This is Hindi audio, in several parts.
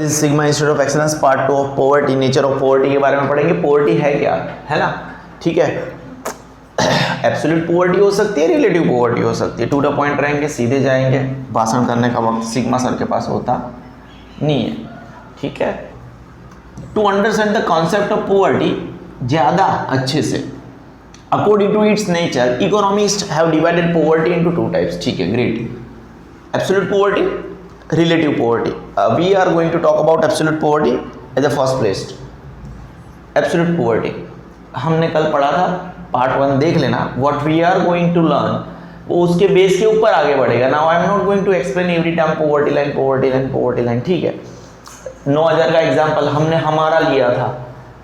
This sigma institute of excellence part 2 of poverty, nature of poverty के बारे में पढ़ेंगे। पॉवर्टी है क्या, है ना, ठीक है। एब्सोल्यूट पॉवर्टी हो सकती है, रिलेटिव पॉवर्टी हो सकती है। टू द पॉइंट रहेंगे, सीधे जाएंगे। भाषण करने का वक्त सिग्मा सर के पास होता नहीं है, ठीक है। To understand the concept of poverty ज़्यादा अच्छे से, according to its nature economist have divided poverty into two types, ठीक है, great. Absolute poverty, relative poverty. We are going to talk about absolute poverty as the first place. Absolute poverty हमने कल पढ़ा था, पार्ट 1 देख लेना। What we are going to learn वो उसके बेस के ऊपर आगे बढ़ेगा। Now I am not going to explain every time poverty line, poverty line, poverty line, ठीक है। 9000 का एग्जाम्पल हमने हमारा लिया था,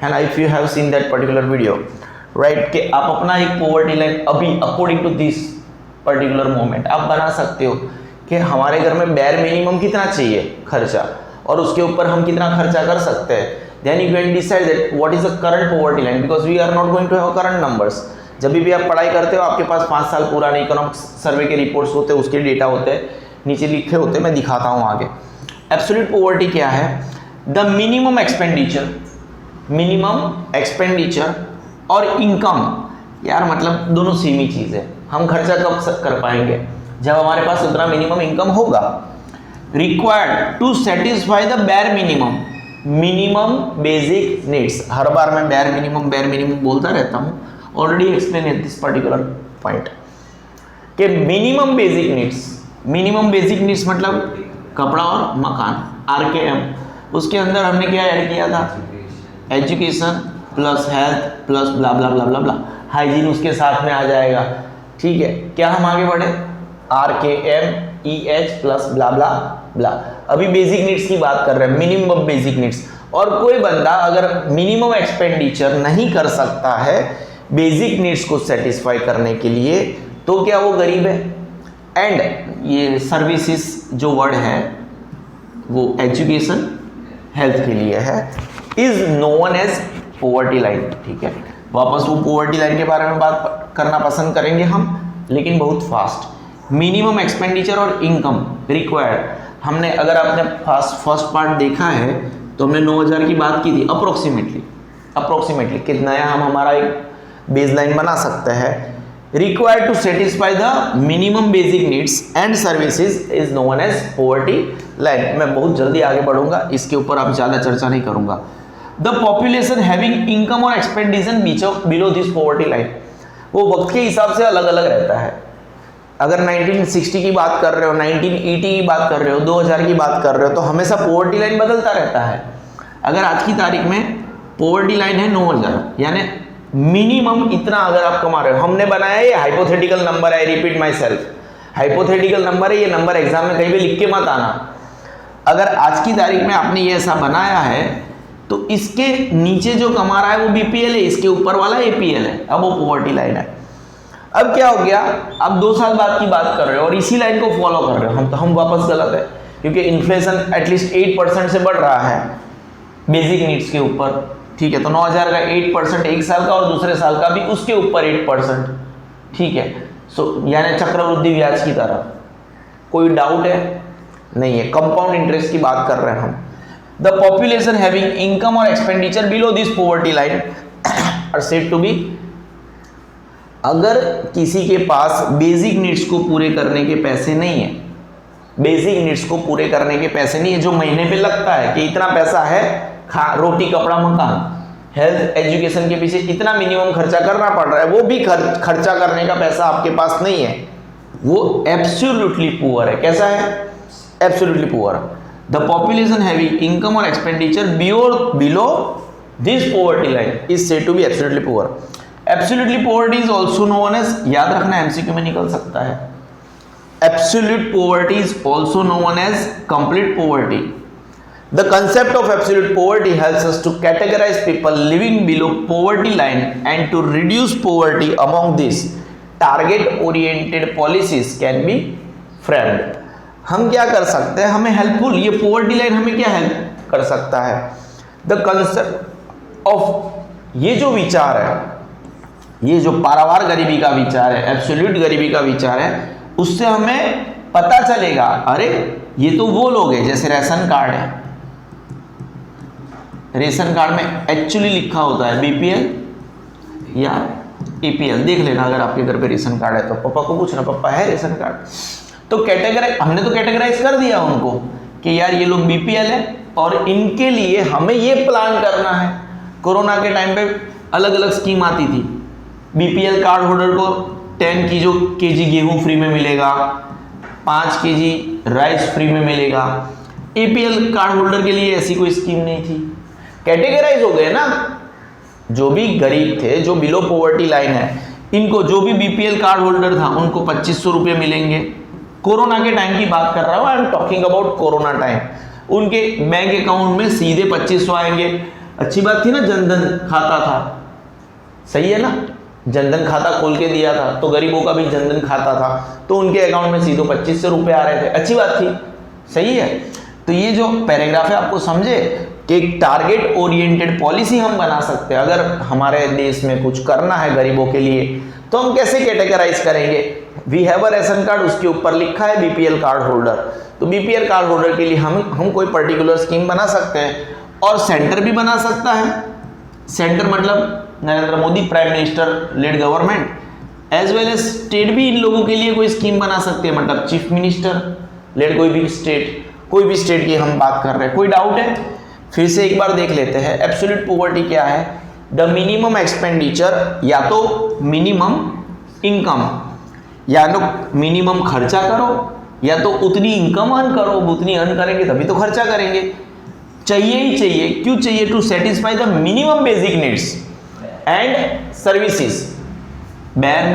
है ना। If you have seen that particular video, right, कि आप अपना एक poverty line अभी according to this particular moment आप बना सकते हो कि हमारे घर में बेयर मिनिमम कितना चाहिए खर्चा, और उसके ऊपर हम कितना खर्चा कर सकते हैं। Then you can decide that what is the current poverty line, because we are not going to have current numbers. जब भी आप पढ़ाई करते हो आपके पास 5 साल पुराने इकोनॉमिक सर्वे के रिपोर्ट्स होते हैं, उसके डेटा होते हैं, नीचे लिखे होते हैं, मैं दिखाता हूँ आगे। एब्सोल्यूट पॉवर्टी क्या है? द मिनिमम एक्सपेंडिचर और इनकम, यार मतलब दोनों सेम ही चीज़ है। हम खर्चा कब कर पाएंगे? जब हमारे पास उतना मिनिमम इनकम होगा। Required to satisfy the bare minimum basic needs. हर बार मैं बेयर मिनिमम बोलता रहता हूँ, already explain at this particular point कि मिनिमम बेसिक नीड्स मतलब कपड़ा और मकान, RKM। उसके अंदर हमने क्या ऐड किया था? एजुकेशन प्लस हेल्थ प्लस ब्ला ब्ला ब्ला ब्ला ब्ला, हाइजीन उसके साथ में आ जाएगा, ठीक है। क्या हम आगे बढ़े? RKM EH प्लस ब्ला ब्ला ब्ला। अभी बेसिक नीड्स की बात कर रहे हैं, मिनिमम बेसिक नीड्स। और कोई बंदा अगर मिनिमम एक्सपेंडिचर नहीं कर सकता है बेसिक नीड्स को सेटिस्फाई करने के लिए, तो क्या वो गरीब है? एंड ये सर्विसेज जो वर्ड है वो एजुकेशन हेल्थ के लिए है, is known as poverty line, ठीक है। वापस वो पॉवर्टी लाइन के बारे में बात करना पसंद करेंगे हम, लेकिन बहुत फास्ट। मिनिमम एक्सपेंडिचर और इनकम रिक्वायर्ड, हमने अगर आपने फर्स्ट पार्ट देखा है तो हमने 9000 की बात की थी। अप्रोक्सीमेटली कितना है, हम हमारा एक बेसलाइन बना सकते हैं। Required to satisfy the minimum basic needs and services is known as poverty line. मैं बहुत जल्दी आगे बढ़ूंगा, इसके ऊपर अब ज़्यादा चर्चा नहीं करूंगा। द पॉपुलेशन हैविंग इनकम और expenditure below this poverty line, वो वक्त के हिसाब से अलग अलग रहता है। अगर 1960 की बात कर रहे हो, 1980 की बात कर रहे हो, 2000 की बात कर रहे हो, तो हमेशा पॉवर्टी लाइन बदलता रहता है। अगर आज की तारीख में पॉवर्टी लाइन है 9000, यानी मिनिमम इतना अगर आप कमा रहे हो। हमने बनाया ये हाइपोथेटिकल नंबर है, repeat my self, hypothetical number है, ये नंबर एग्जाम में कहीं भी लिख के मत आना। अगर आज की तारीख में आपने ये ऐसा बनाया है तो इसके नीचे जो कमा रहा है वो BPL है, इसके ऊपर वाला APL है, अब वो पॉवर्टी लाइन है। अब क्या हो गया, अब 2 साल बाद की बात कर रहे हो और इसी लाइन को फॉलो कर रहे हो, हम वापस गलत है, क्योंकि इन्फ्लेशन एटलीस्ट 8% से बढ़ रहा है बेसिक नीड्स के ऊपर, ठीक है। तो 9000 का 8% एक साल का और दूसरे साल का भी उसके ऊपर 8%, ठीक है। सो यानी चक्रवृद्धि ब्याज की तरह। कोई डाउट है? नहीं है। कंपाउंड इंटरेस्ट की बात कर रहे हैं हम। द पॉपुलेशन हैविंग इनकम और expenditure below this poverty line are said to be, अगर किसी के पास बेसिक नीड्स को पूरे करने के पैसे नहीं है, जो महीने पे लगता है कि इतना पैसा है, रोटी कपड़ा मकान हेल्थ एजुकेशन के पीछे इतना मिनिमम खर्चा करना पड़ रहा है, वो भी खर्चा करने का पैसा आपके पास नहीं है, वो एब्सोल्युटली पुअर है। कैसा है? Absolutely poor. The population having income और expenditure below this poverty line is said to be absolutely poor. Absolutely poverty is also known as, याद रखना MCQ में निकल सकता है, absolute poverty is also known as complete poverty. The concept of absolute poverty helps us to categorize people living below poverty line and to reduce poverty among this target oriented policies can be framed. हम क्या कर सकते हैं, हमें हेल्पफुल, ये पॉवर्टी लाइन हमें क्या हेल्प कर सकता है? द कंसेप्ट ऑफ, ये जो विचार है, ये जो पारावार गरीबी का विचार है, एब्सोल्यूट गरीबी का विचार है, उससे हमें पता चलेगा अरे ये तो वो लोग हैं, जैसे राशन कार्ड है, रेशन कार्ड में एक्चुअली लिखा होता है बीपीएल या एपीएल, देख लेना अगर आपके घर पे रेशन कार्ड है तो पापा को पूछना पापा है रेशन कार्ड। तो कैटेगराइज, हमने तो कैटेगराइज कर दिया उनको कि यार ये लोग बीपीएल है और इनके लिए हमें ये प्लान करना है। कोरोना के टाइम पे अलग अलग स्कीम आती थी। बीपीएल कार्ड होल्डर को 10 केजी गेहूं फ्री में मिलेगा, 5 केजी राइस फ्री में मिलेगा। एपीएल कार्ड होल्डर के लिए ऐसी कोई स्कीम नहीं थी। कैटेगराइज हो गए ना, जो भी गरीब थे, जो बिलो पॉवर्टी लाइन है, इनको जो भी बीपीएल कार्ड होल्डर था उनको 2500 रुपये मिलेंगे। कोरोना के टाइम की बात कर रहा हूँ, I am talking about corona time. उनके बैंक अकाउंट में सीधे 2500 आएंगे। अच्छी बात थी ना, जनधन खाता था, सही है ना, जनधन खाता खोल के दिया था तो गरीबों का भी जनधन खाता था, तो उनके अकाउंट में सीधे 2500 रुपये आ रहे थे। अच्छी बात थी, सही है। तो ये जो पैराग्राफ है आपको समझे कि एक टारगेट ओरिएंटेड पॉलिसी हम बना सकते हैं। अगर हमारे देश में कुछ करना है गरीबों के लिए तो हम कैसे कैटेगराइज करेंगे। We have a ration card, उसके ऊपर लिखा है बीपीएल कार्ड होल्डर, तो बीपीएल कार्ड होल्डर के लिए हम कोई पर्टिकुलर स्कीम बना सकते हैं। और सेंटर भी बना सकता है। सेंटर मतलब Narendra Modi prime minister led government, as well as state भी इन लोगों के लिए कोई स्कीम बना सकते हैं, मतलब चीफ मिनिस्टर लेड कोई भी स्टेट की हम बात कर रहे हैं। कोई डाउट है? फिर से एक बार देख लेते हैं। एब्सोल्यूट पॉवर्टी क्या है? द मिनिमम एक्सपेंडिचर, या तो मिनिमम इनकम, या तो मिनिमम खर्चा करो, या तो उतनी इनकम अर्न करो, उतनी अर्न करेंगे तभी तो खर्चा करेंगे। चाहिए ही चाहिए, क्यों चाहिए? To satisfy the minimum basic needs and services. Bare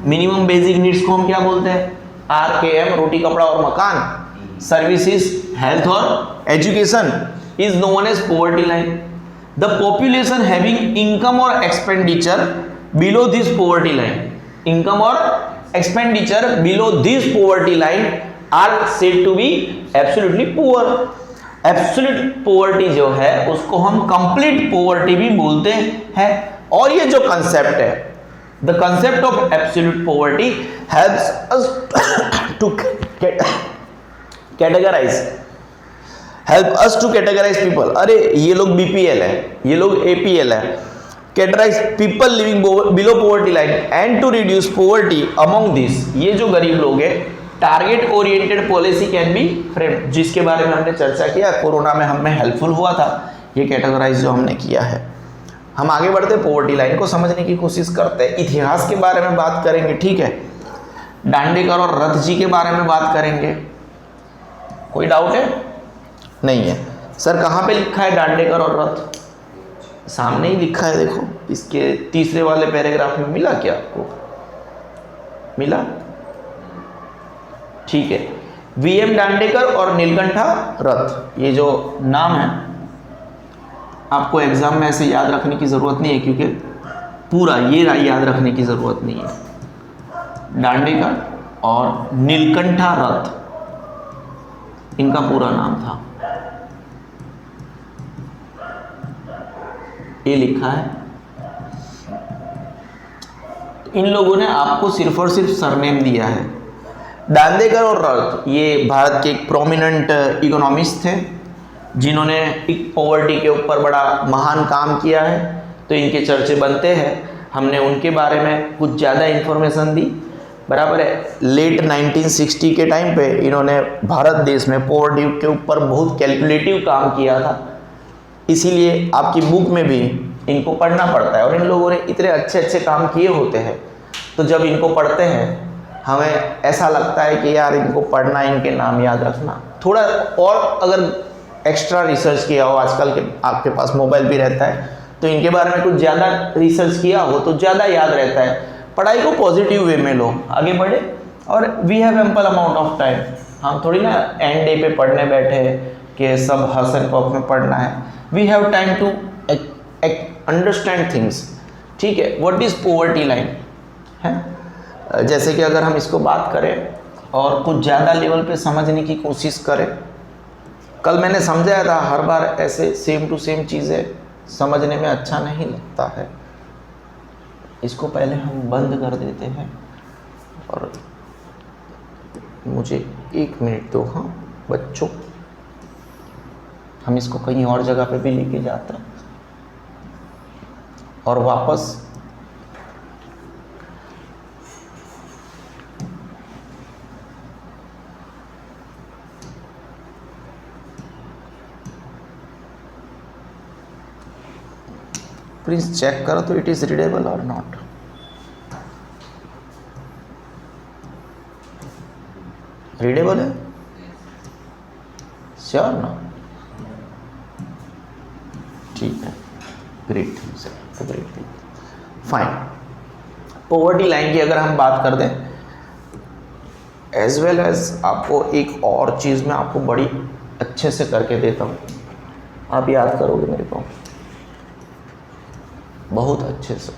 minimum basic needs को हम क्या बोलते हैं? RKM, रोटी कपड़ा और मकान। सर्विसेज, हेल्थ और education is known as poverty line. The population having income or expenditure below this poverty line, income or expenditure below this poverty line are said to be absolutely poor. Absolute poverty जो है उसको हम complete poverty भी बोलते हैं। और ये जो concept है, the concept of absolute poverty helps us to categorize people। अरे ये लोग बीपीएल है, ये लोग एपीएल है। Categorize people living below poverty line and to reduce poverty among this. ये जो गरीब लोग हैं, target oriented policy can be frame, जिसके बारे में हमने चर्चा किया, कोरोना में हमें हेल्पफुल हुआ था ये कैटेगराइज जो हमने किया है। हम आगे बढ़ते पॉवर्टी लाइन को समझने की कोशिश करते हैं। इतिहास के बारे में बात करेंगे, ठीक है। दांडेकर और रथ जी के बारे में बात करेंगे। कोई डाउट है? नहीं है। सर कहाँ पे लिखा है दांडेकर और रथ? सामने ही लिखा है, देखो इसके तीसरे वाले पैराग्राफ में। मिला क्या आपको? मिला? ठीक है। VM दांडेकर और नीलकंठा रथ, ये जो नाम है आपको एग्जाम में ऐसे याद रखने की जरूरत नहीं है, क्योंकि पूरा ये याद रखने की जरूरत नहीं है। दांडेकर और नीलकंठा रथ इनका पूरा नाम था, ये लिखा है। इन लोगों ने आपको सिर्फ और सिर्फ सरनेम दिया है। दांडेकर और रथ ये भारत के एक प्रोमिनेंट इकोनॉमिस्ट थे, जिन्होंने एक पॉवर्टी के ऊपर बड़ा महान काम किया है, तो इनके चर्चे बनते हैं। हमने उनके बारे में कुछ ज़्यादा इन्फॉर्मेशन दी, बराबर है। लेट 1960 के टाइम पे इन्होंने भारत देश में पॉवर्टी के ऊपर बहुत कैलकुलेटिव काम किया था, इसीलिए आपकी बुक में भी इनको पढ़ना पड़ता है। और इन लोगों ने इतने अच्छे अच्छे काम किए होते हैं, तो जब इनको पढ़ते हैं हमें ऐसा लगता है कि यार इनको पढ़ना, इनके नाम याद रखना। थोड़ा और अगर एक्स्ट्रा रिसर्च किया हो, आजकल के आपके पास मोबाइल भी रहता है, तो इनके बारे में कुछ ज़्यादा रिसर्च किया हो तो ज़्यादा याद रहता है। पढ़ाई को पॉजिटिव वे में लो, आगे बढ़े। और we have ample amount of time, हम थोड़ी ना एंड डे पे पढ़ने बैठे कि सब हंस एंड पफ में पढ़ना है। We have time to understand things, ठीक है। व्हाट इज पॉवर्टी लाइन है, जैसे कि अगर हम इसको बात करें और कुछ ज़्यादा लेवल पे समझने की कोशिश करें। कल मैंने समझाया था, हर बार ऐसे सेम टू सेम चीज़ें समझने में अच्छा नहीं लगता है। इसको पहले हम बंद कर देते हैं और मुझे 1 मिनट दो। हाँ बच्चों, हम इसको कहीं और जगह पे भी लेके जाते हैं और वापस प्लीज चेक करो तो इट इज रीडेबल और नॉट। रीडेबल है? श्योर ना? ठीक है, great, great, fine. Poverty line की अगर हम बात कर दें, एज वेल एज आपको एक और चीज़ मैं आपको बड़ी अच्छे से करके देता हूँ, आप याद करोगे मेरे को बहुत अच्छे से।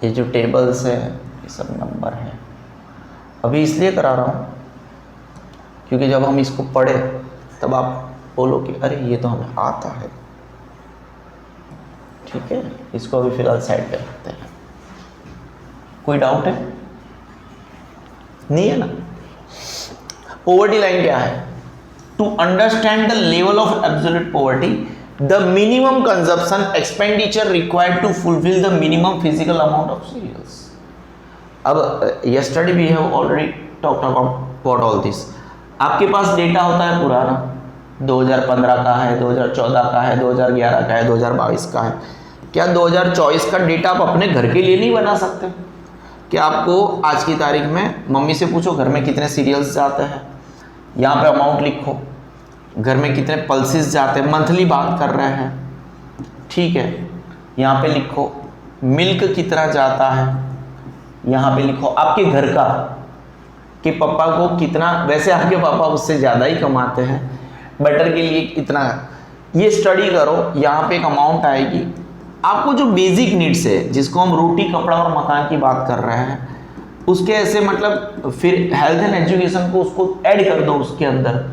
ये जो टेबल्स है ये सब नंबर है, अभी इसलिए करा रहा हूँ क्योंकि जब हम इसको पढ़े तब आप बोलो कि अरे ये तो हमें आता है। ठीक है, इसको अभी फिलहाल साइड पे रखते हैं। कोई डाउट है? नहीं है ना? पॉवर्टी लाइन क्या है? To understand the level of absolute poverty, the minimum consumption expenditure required to fulfil the minimum physical amount of cereals. अब yesterday we have already talked about all this. आपके पास डेटा होता है पुराना, 2015 का है, 2014 का है, 2011 का है, 2022 का है। क्या 2024 का डेटा आप अपने घर के लिए नहीं बना सकते? क्या आपको आज की तारीख में मम्मी से पूछो घर में कितने सीरियल्स जाते हैं, यहाँ पे अमाउंट लिखो, घर में कितने पल्सेस जाते हैं, मंथली बात कर रहे हैं, ठीक है, यहाँ पे लिखो, मिल्क कितना जाता है, यहाँ पे लिखो, आपके घर का कि पापा को कितना, वैसे आपके पापा उससे ज़्यादा ही कमाते हैं, बटर के लिए इतना, ये स्टडी करो, यहाँ पे एक अमाउंट आएगी। आपको जो बेसिक नीड्स है, जिसको हम रोटी कपड़ा और मकान की बात कर रहे हैं, उसके ऐसे मतलब फिर हेल्थ एंड एजुकेशन को उसको ऐड कर दो उसके अंदर,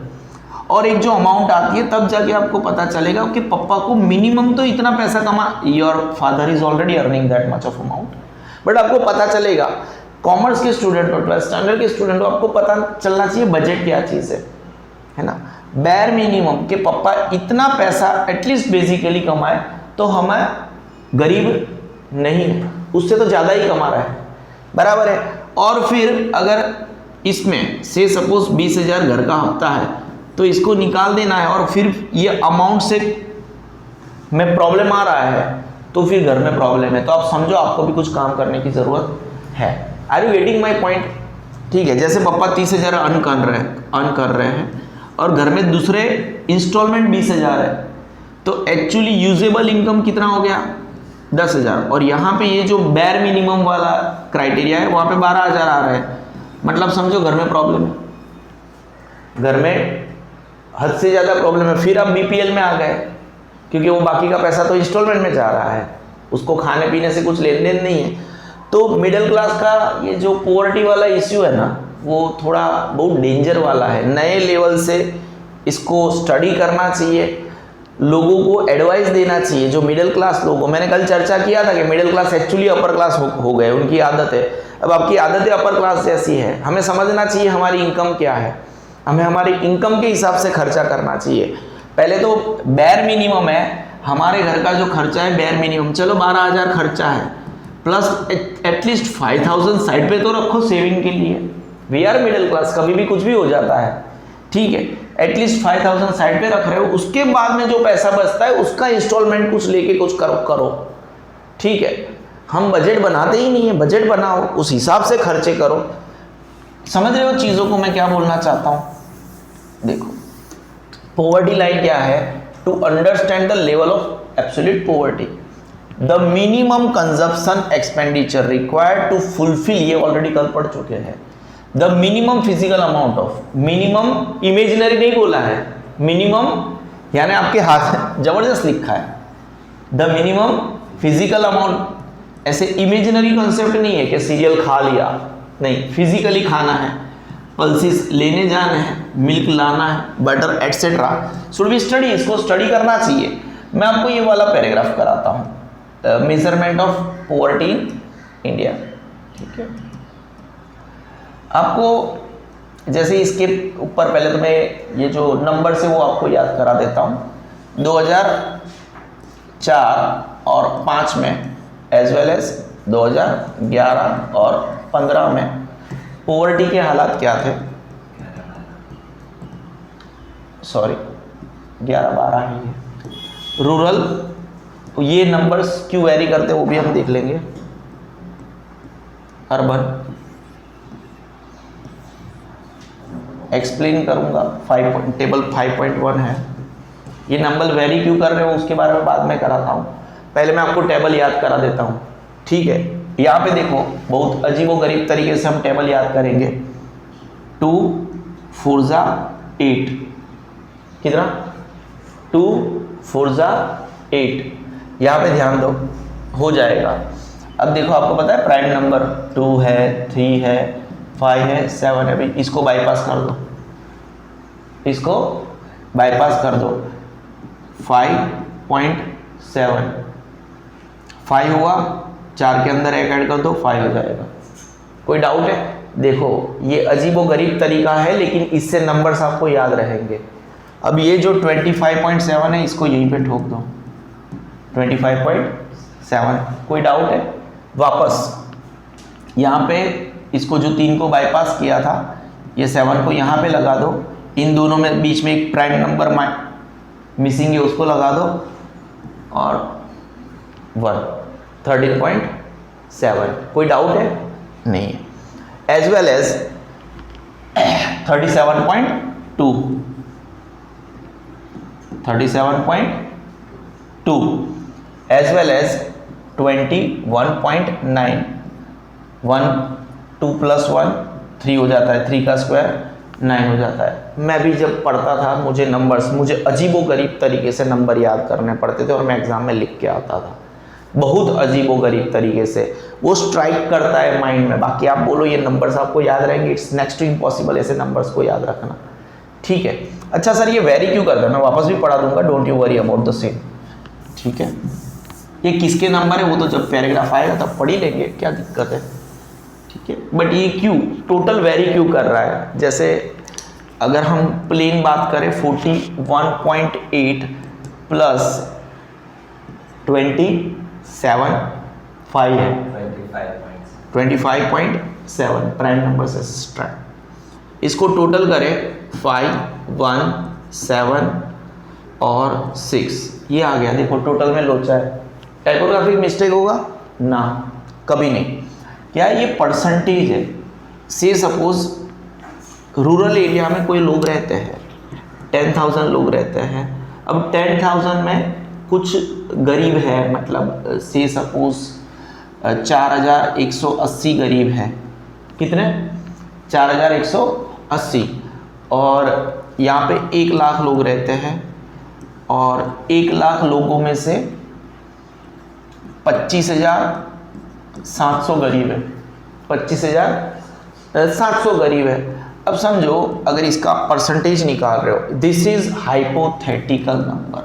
और एक जो अमाउंट आती है तब जाके आपको पता चलेगा कि पापा को मिनिमम तो इतना पैसा कमा, your father is already earning that much of amount, but आपको पता चलेगा। कॉमर्स के स्टूडेंट हो, 12th स्टैंडर्ड के स्टूडेंट हो, आपको पता चलना चाहिए बजट क्या चीज़ है ना। बैर मिनिमम के पापा इतना पैसा एटलीस्ट बेसिकली कमाए तो हमें गरीब नहीं है, उससे तो ज़्यादा ही कमा रहा है, बराबर है। और फिर अगर इसमें से सपोज 20,000 घर का हफ्ता है तो इसको निकाल देना है, और फिर ये अमाउंट से में प्रॉब्लम आ रहा है तो फिर घर में प्रॉब्लम है, तो आप समझो आपको भी कुछ काम करने की ज़रूरत है। Are you getting my point? ठीक है, जैसे पापा 30,000 अर्न कर रहे हैं और घर में दूसरे इंस्टॉलमेंट 20,000 है, तो एक्चुअली यूजेबल इनकम कितना हो गया? 10,000। और यहाँ पे ये जो बैर मिनिमम वाला क्राइटेरिया है वहाँ पे 12,000 आ रहा है, मतलब समझो घर में प्रॉब्लम है, घर में हद से ज़्यादा प्रॉब्लम है। फिर आप बीपीएल में आ गए क्योंकि वो बाकी का पैसा तो इंस्टॉलमेंट में जा रहा है, उसको खाने पीने से कुछ लेन देन नहीं है। तो मिडिल क्लास का ये जो पॉवर्टी वाला इश्यू है ना, वो थोड़ा बहुत डेंजर वाला है। नए लेवल से इसको स्टडी करना चाहिए, लोगों को एडवाइस देना चाहिए। जो मिडिल क्लास लोग हो, मैंने कल चर्चा किया था कि middle class actually upper class हो गए, उनकी आदत है। अब आपकी आदतें अपर क्लास जैसी है, हमें समझना चाहिए हमारी इनकम क्या है, हमें हमारी इनकम के हिसाब से खर्चा करना चाहिए। पहले तो बैर मिनिमम है, हमारे घर का जो खर्चा है बैर मिनिमम, चलो 12,000 खर्चा है, प्लस एटलीस्ट 5,000 साइड पे तो रखो सेविंग के लिए। वी आर मिडिल क्लास, कभी भी कुछ भी हो जाता है, ठीक है, एटलीस्ट 5,000 साइड पे रख रहे हो। उसके बाद में जो पैसा बचता है उसका इंस्टॉलमेंट कुछ लेके कुछ करो, ठीक है। हम बजट बनाते ही नहीं है, बजट बनाओ, उस हिसाब से खर्चे करो। समझ रहे हो चीज़ों को मैं क्या बोलना चाहता हूँ? देखो, पॉवर्टी लाइन क्या है? To understand the level of absolute poverty, the minimum consumption expenditure required to fulfil, ये ऑलरेडी कल पढ़ चुके हैं, the minimum physical amount of, minimum imaginary नहीं बोला है, मिनिमम यानी आपके हाथ जबरदस्त लिखा है, द मिनिमम फिजिकल अमाउंट। ऐसे इमेजिनरी कॉन्सेप्ट नहीं है कि सीरियल खा लिया, नहीं, फिजिकली खाना है, पल्सेस लेने जाना है, मिल्क लाना है, butter etcetera should be study, इसको स्टडी करना चाहिए। मैं आपको ये वाला पैराग्राफ कराता हूँ, measurement of poverty in India, ठीक है। आपको जैसे इसके ऊपर पहले तो मैं ये जो नंबर से वो आपको याद करा देता हूँ। 2004 और 5 में एज वेल एज 2011 और 15 में पॉवर्टी के हालात क्या थे, सॉरी 11-12 ही है। रूरल, ये नंबर्स क्यों वेरी करते हैं वो भी हम देख लेंगे। अर्बन एक्सप्लेन करूंगा, टेबल 5.1 है। ये नंबर वेरी क्यों कर रहे हो उसके बारे में बाद में कराता हूँ, पहले मैं आपको टेबल याद करा देता हूँ, ठीक है। यहाँ पे देखो बहुत अजीबोगरीब तरीके से हम टेबल याद करेंगे। 2 4 8, कितना 2 4 8, यहाँ पे ध्यान दो, हो जाएगा। अब देखो आपको पता है प्राइम नंबर 2 है, 3 है, 5 है, 7 है, भाई इसको बाईपास कर दो, इसको बाईपास कर दो। 5.7, 5 हुआ, 4 के अंदर एक ऐड कर दो, 5 हो जाएगा। कोई डाउट है? देखो ये अजीबोगरीब तरीका है लेकिन इससे नंबर्स आपको याद रहेंगे। अब ये जो 25.7 है इसको यहीं पे ठोक दो, 25.7। कोई डाउट है? वापस यहाँ पे इसको जो 3 को बाईपास किया था, ये 7 को यहाँ पे लगा दो, इन दोनों में बीच में एक प्राइम नंबर मिसिंग है उसको लगा दो, और 1 13.7। कोई डाउट है? नहीं है। As well as 37.2, 37.2 as well as 21.9, 1 2 + 1 3 हो जाता है, 3 का स्क्वायर 9 हो जाता है। मैं भी जब पढ़ता था मुझे अजीबोगरीब तरीके से नंबर याद करने पड़ते थे और मैं एग्जाम में लिख के आता था, बहुत अजीबोगरीब तरीके से। वो स्ट्राइक करता है माइंड में। बाकी आप बोलो ये नंबर्स आपको याद रहेंगे, इट्स नेक्स्ट टू इम्पॉसिबल ऐसे नंबर्स को याद रखना, ठीक है। अच्छा सर ये वेरी क्यों करता है, मैं वापस भी पढ़ा दूंगा, don't you worry about the same, ठीक है। ये किसके नंबर है वो तो जब पैराग्राफ आएगा तब पढ़ ही लेंगे, क्या दिक्कत है, ठीक है। बट ये क्यों टोटल वेरी क्यों कर रहा है? जैसे अगर हम प्लेन बात करें 41.8 प्लस 27.5 है, 25.7 प्राइम नंबर से सब्ट्रैक्ट। इसको टोटल करें 5 1 7 और 6, ये आ गया। देखो टोटल में लोचा है, टाइपोग्राफिक मिस्टेक होगा ना, कभी नहीं। क्या ये परसेंटेज है? से सपोज रूरल एरिया में कोई लोग रहते हैं, 10,000 लोग रहते हैं। अब 10,000 में कुछ गरीब है, मतलब से सपोज 4,180 गरीब है। कितने? 4,180। और यहाँ पे 1 लाख लोग रहते हैं, और 1 लाख लोगों में से 25,700 गरीब है, 25,700 गरीब है। अब समझो अगर इसका परसेंटेज निकाल रहे हो, दिस इज हाइपोथेटिकल नंबर,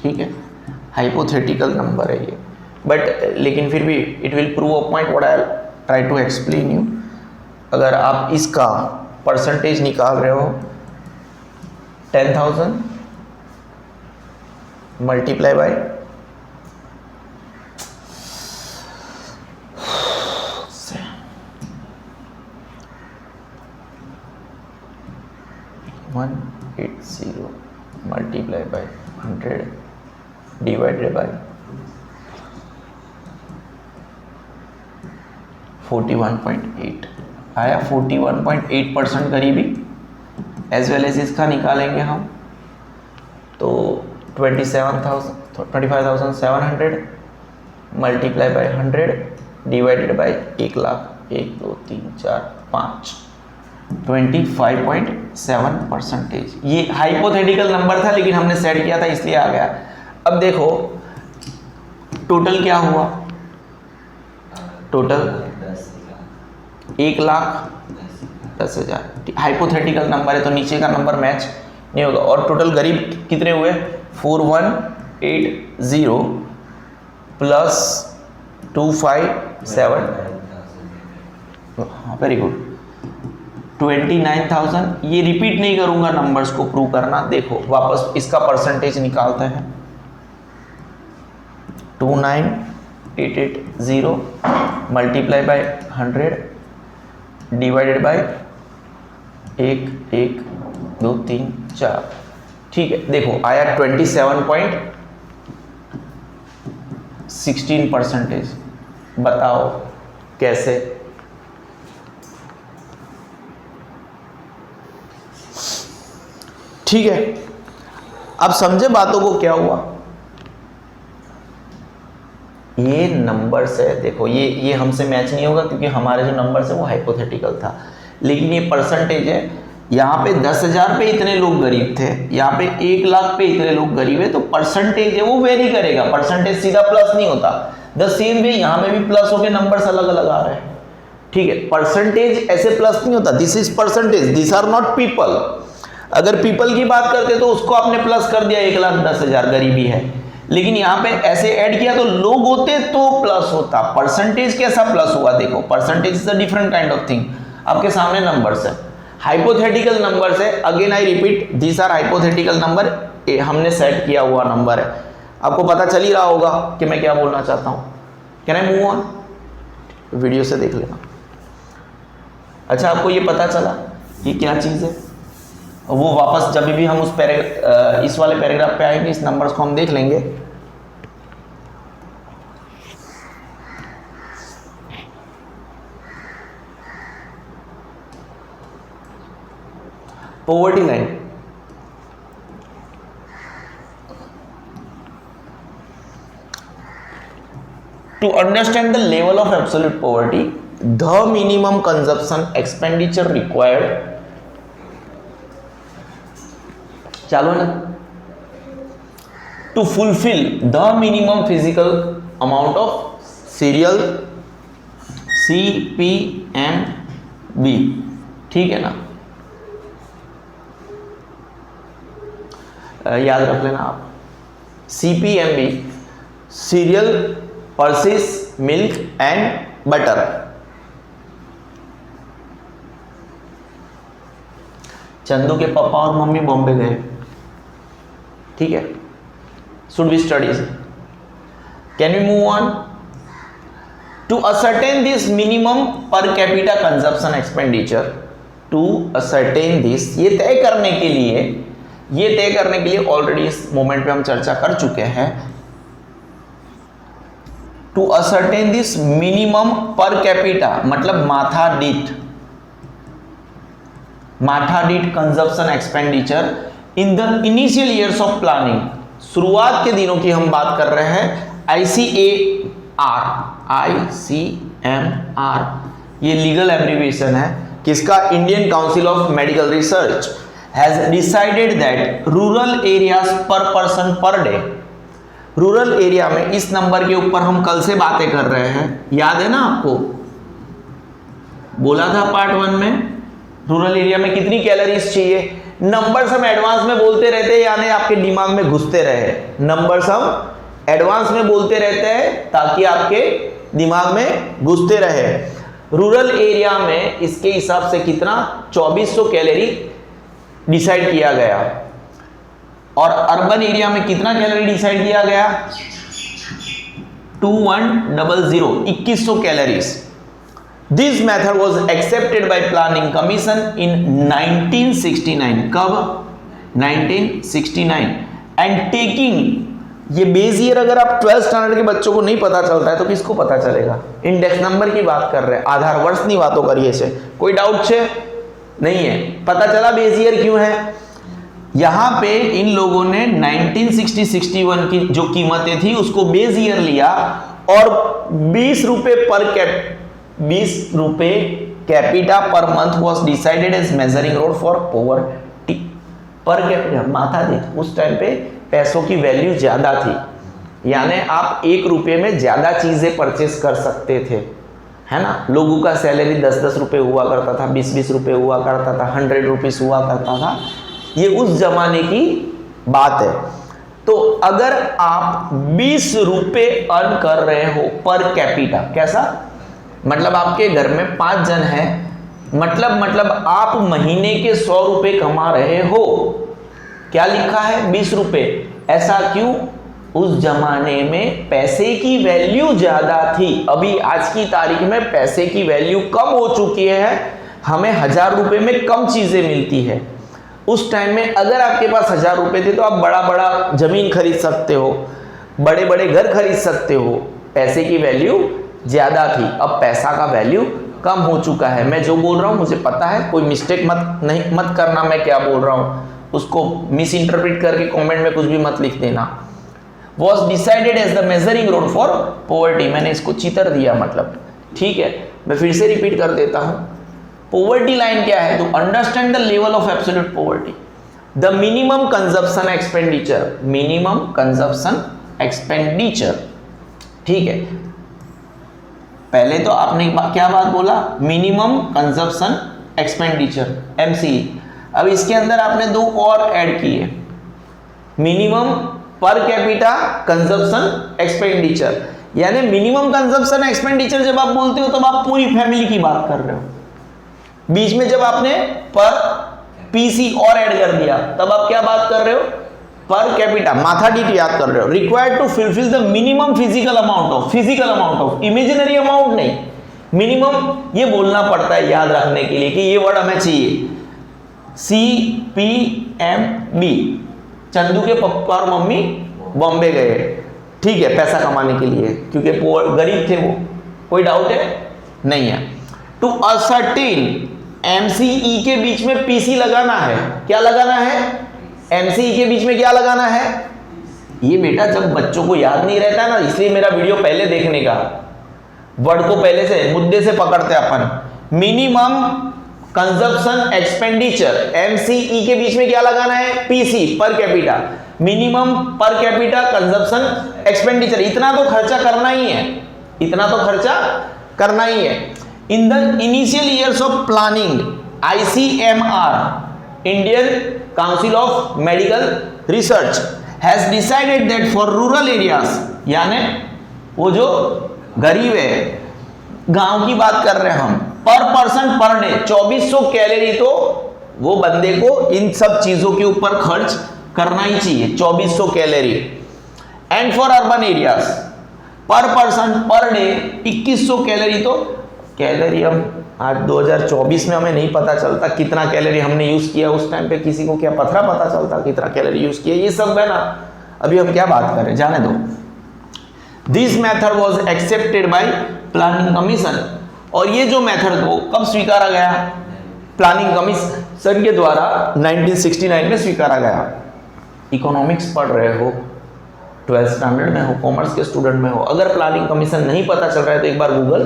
ठीक है, हाइपोथेटिकल नंबर है ये, बट लेकिन फिर भी it will prove a point what I try to explain you. अगर आप इसका परसेंटेज निकाल रहे हो 10,000 multiply by 180 multiply by 100 divided by 41.8 आया। 41.8% गरीबी। एज वेल एज इसका निकालेंगे हम तो 25,700 multiply by 100 divided bye 1 lakh, 1 2 3 4 5, 25.7%। ये हाइपोथेटिकल नंबर था लेकिन हमने सेट किया था इसलिए आ गया। अब देखो टोटल क्या हुआ, टोटल 1,10,000। हाइपोथेटिकल नंबर है तो नीचे का नंबर मैच नहीं होगा। और टोटल गरीब कितने हुए? 4180 प्लस 257, हाँ वेरी गुड, 29,000। ये रिपीट नहीं करूंगा, नंबर्स को प्रूव करना। देखो वापस इसका परसेंटेज निकालते हैं। 29880 मल्टीप्लाई बाय 100 डिवाइडेड बाय 1 1 2 3 4। ठीक है, देखो आया 27.16%। बताओ कैसे? ठीक है, अब समझे बातों को क्या हुआ। ये नंबर्स है, देखो ये हमसे मैच नहीं होगा क्योंकि हमारे जो नंबर्स है वो हाइपोथेटिकल था, लेकिन ये परसेंटेज है। यहाँ पे 10,000 पे इतने लोग गरीब थे, यहाँ पे 1 लाख पे इतने लोग गरीब है, तो परसेंटेज है वो वेरी करेगा। परसेंटेज सीधा प्लस नहीं होता। द सेम वे यहाँ पे भी प्लस होके नंबर्स अलग अलग आ रहे हैं। ठीक है, परसेंटेज ऐसे प्लस नहीं होता। This is percentage, this are not people. अगर पीपल की बात करते तो उसको आपने प्लस कर दिया, 1,10,000 गरीबी है, लेकिन यहाँ पे ऐसे ऐड किया तो लोग होते तो प्लस होता। परसेंटेज कैसा प्लस हुआ? देखो percentage is a different kind of thing. आपके सामने नंबर्स है, हाइपोथेटिकल नंबर्स है। Again I repeat, this are hypothetical number, हमने सेट किया हुआ नंबर है। आपको पता चल ही रहा होगा कि मैं क्या बोलना चाहता हूँ। Can I move on? Video से देख लेना। अच्छा, आपको ये पता चला ये क्या चीज़ है? वो वापस जब भी हम उस इस वाले पैराग्राफ पे आएंगे, इस नंबर्स को हम देख लेंगे। Poverty line, to understand the level of absolute poverty, the minimum consumption expenditure required, चालो ना, to fulfil the minimum physical amount of cereal CPMB। ठीक है ना, याद रख लेना आप। CPMB, cereal, pulses, milk and butter. Chandu के पापा और मम्मी बॉम्बे गए, ठीक है, should be studies. Can we move on? To ascertain this minimum per capita consumption expenditure, to ascertain this, ये तय करने के लिए ऑलरेडी इस मोमेंट पे हम चर्चा कर चुके हैं। To ascertain this minimum per capita मतलब माथा डीट consumption expenditure in the initial years of planning, शुरुआत के दिनों की हम बात कर रहे हैं। ICMR, ये लीगल एब्रीविएशन है किसका? Indian council of medical research has decided that rural areas per person per day, rural area में, इस नंबर के ऊपर हम कल से बातें कर रहे हैं, याद है ना आपको? बोला था पार्ट 1 में रूरल एरिया में कितनी कैलोरीज चाहिए। नंबर्स हम एडवांस में बोलते रहते हैं, यानी आपके दिमाग में घुसते रहे। नंबर्स हम एडवांस में बोलते रहते हैं ताकि आपके दिमाग में घुसते रहे। रूरल एरिया में इसके हिसाब से कितना? 2400 कैलोरी डिसाइड किया गया, और अर्बन एरिया में कितना कैलोरी डिसाइड किया गया? 2100 calories. This method was accepted by planning commission इन 1969। कब? 1969। एंड टेकिंग, ये बेस ईयर अगर आप 12th स्टैंडर्ड के बच्चों को नहीं पता चलता है तो किसको पता चलेगा? इंडेक्स नंबर की बात कर रहे हैं, आधार वर्ष नहीं बातों करिए से। कोई डाउट छे? नहीं है। पता चला बेस ईयर क्यों है? यहां पे इन लोगों ने 1960-61 की जो कीमतें थी उसको बेस ईयर लिया और 20 रुपए capita per month was decided as measuring rod for poverty per capita, माथा दीठ। उस टाइम पे पैसों की वैल्यू ज्यादा थी, यानी आप 1 रुपये में ज्यादा चीजें परचेस कर सकते थे, है ना। लोगों का सैलरी 10-10 रुपये हुआ करता था, 20-20 रुपये हुआ करता था, 100 रुपीज हुआ करता था। ये उस जमाने की बात है। तो अगर आप 20 रुपये अर्न कर रहे हो पर कैपिटा, कैसा मतलब आपके घर में 5 जन हैं, मतलब आप महीने के 100 रुपए कमा रहे हो। क्या लिखा है? 20 रुपए। ऐसा क्यों? उस जमाने में पैसे की वैल्यू ज्यादा थी। अभी आज की तारीख में पैसे की वैल्यू कम हो चुकी है, हमें 1000 रुपए में कम चीजें मिलती है। उस टाइम में अगर आपके पास 1000 रुपए थे तो आप बड़ा बड़ा जमीन खरीद सकते हो, बड़े बड़े घर खरीद सकते हो। पैसे की वैल्यू ज्यादा थी, अब पैसा का वैल्यू कम हो चुका है। मैं जो बोल रहा हूं मुझे पता है, कोई मिस्टेक मत करना, मैं क्या बोल रहा हूं उसको मिस इंटरप्रेट करके कमेंट में कुछ भी मत लिख देना। Was decided as the measuring rod for poverty। मैंने इसको चितर दिया मतलब, ठीक है। मैं फिर से रिपीट कर देता हूं। पॉवर्टी लाइन क्या है? तो understand the level of absolute poverty. The minimum consumption expenditure, minimum consumption expenditure, ठीक है। पहले तो आपने क्या बात बोला? Minimum consumption expenditure, MCE। अब इसके अंदर आपने दो और ऐड किए, minimum per capita consumption expenditure. यानी मिनिमम कंजप्शन एक्सपेंडिचर जब आप बोलते हो तब आप पूरी फैमिली की बात कर रहे हो। बीच में जब आपने पर PC और ऐड कर दिया तब आप क्या बात कर रहे हो? पर कैपिटा, माथा डीट याद कर रहे हो। Required to fulfil the minimum physical amount of, imaginary amount नहीं, मिनिमम ये बोलना पड़ता है याद रखने के लिए कि ये वर्ड हमें चाहिए। CPMB, चंदू के पापा और मम्मी बॉम्बे गए, ठीक है, पैसा कमाने के लिए, क्योंकि गरीब थे वो। कोई डाउट है? नहीं है। टू असर्टेन, MCE के बीच में PC लगाना है। क्या लगाना है? MCE के बीच में क्या लगाना है? ये बेटा जब बच्चों को याद नहीं रहता है ना, इसलिए मेरा वीडियो पहले देखने का, वर्ड को पहले से मुद्दे से पकड़ते अपन। मिनिमम कंजप्शन एक्सपेंडिचर, MCE के बीच में क्या लगाना है? PC, per capita, minimum per capita consumption expenditure. इतना तो खर्चा करना ही है, इतना तो खर्चा करना ही है। In the initial years of planning, ICMR, Indian council of medical research, has decided that for rural areas, यानी वो जो गरीब है, गांव की बात कर रहे हैं हम, पर पर्सन पर डे 2400 कैलोरी तो वो बंदे को इन सब चीजों के ऊपर खर्च करना ही चाहिए, 2400 calorie. And for urban areas per person per day 2100 calorie. तो कैलोरी हम आज 2024 में हमें नहीं पता चलता कितना कैलोरी हमने यूज किया, उस टाइम पे किसी को क्या पता चलता कितना कैलोरी यूज किया, ये सब है ना, अभी हम क्या बात करें, जाने दो। This method was accepted by planning commission, और ये जो मेथड को कब स्वीकारा गया? प्लानिंग कमीशन के द्वारा 1969 में स्वीकारा गया। इकोनॉमिक्स पढ़ रहे हो, 12th स्टैंडर्ड में हो, कॉमर्स के स्टूडेंट में हो, अगर प्लानिंग कमीशन नहीं पता चल रहा है तो एक बार गूगल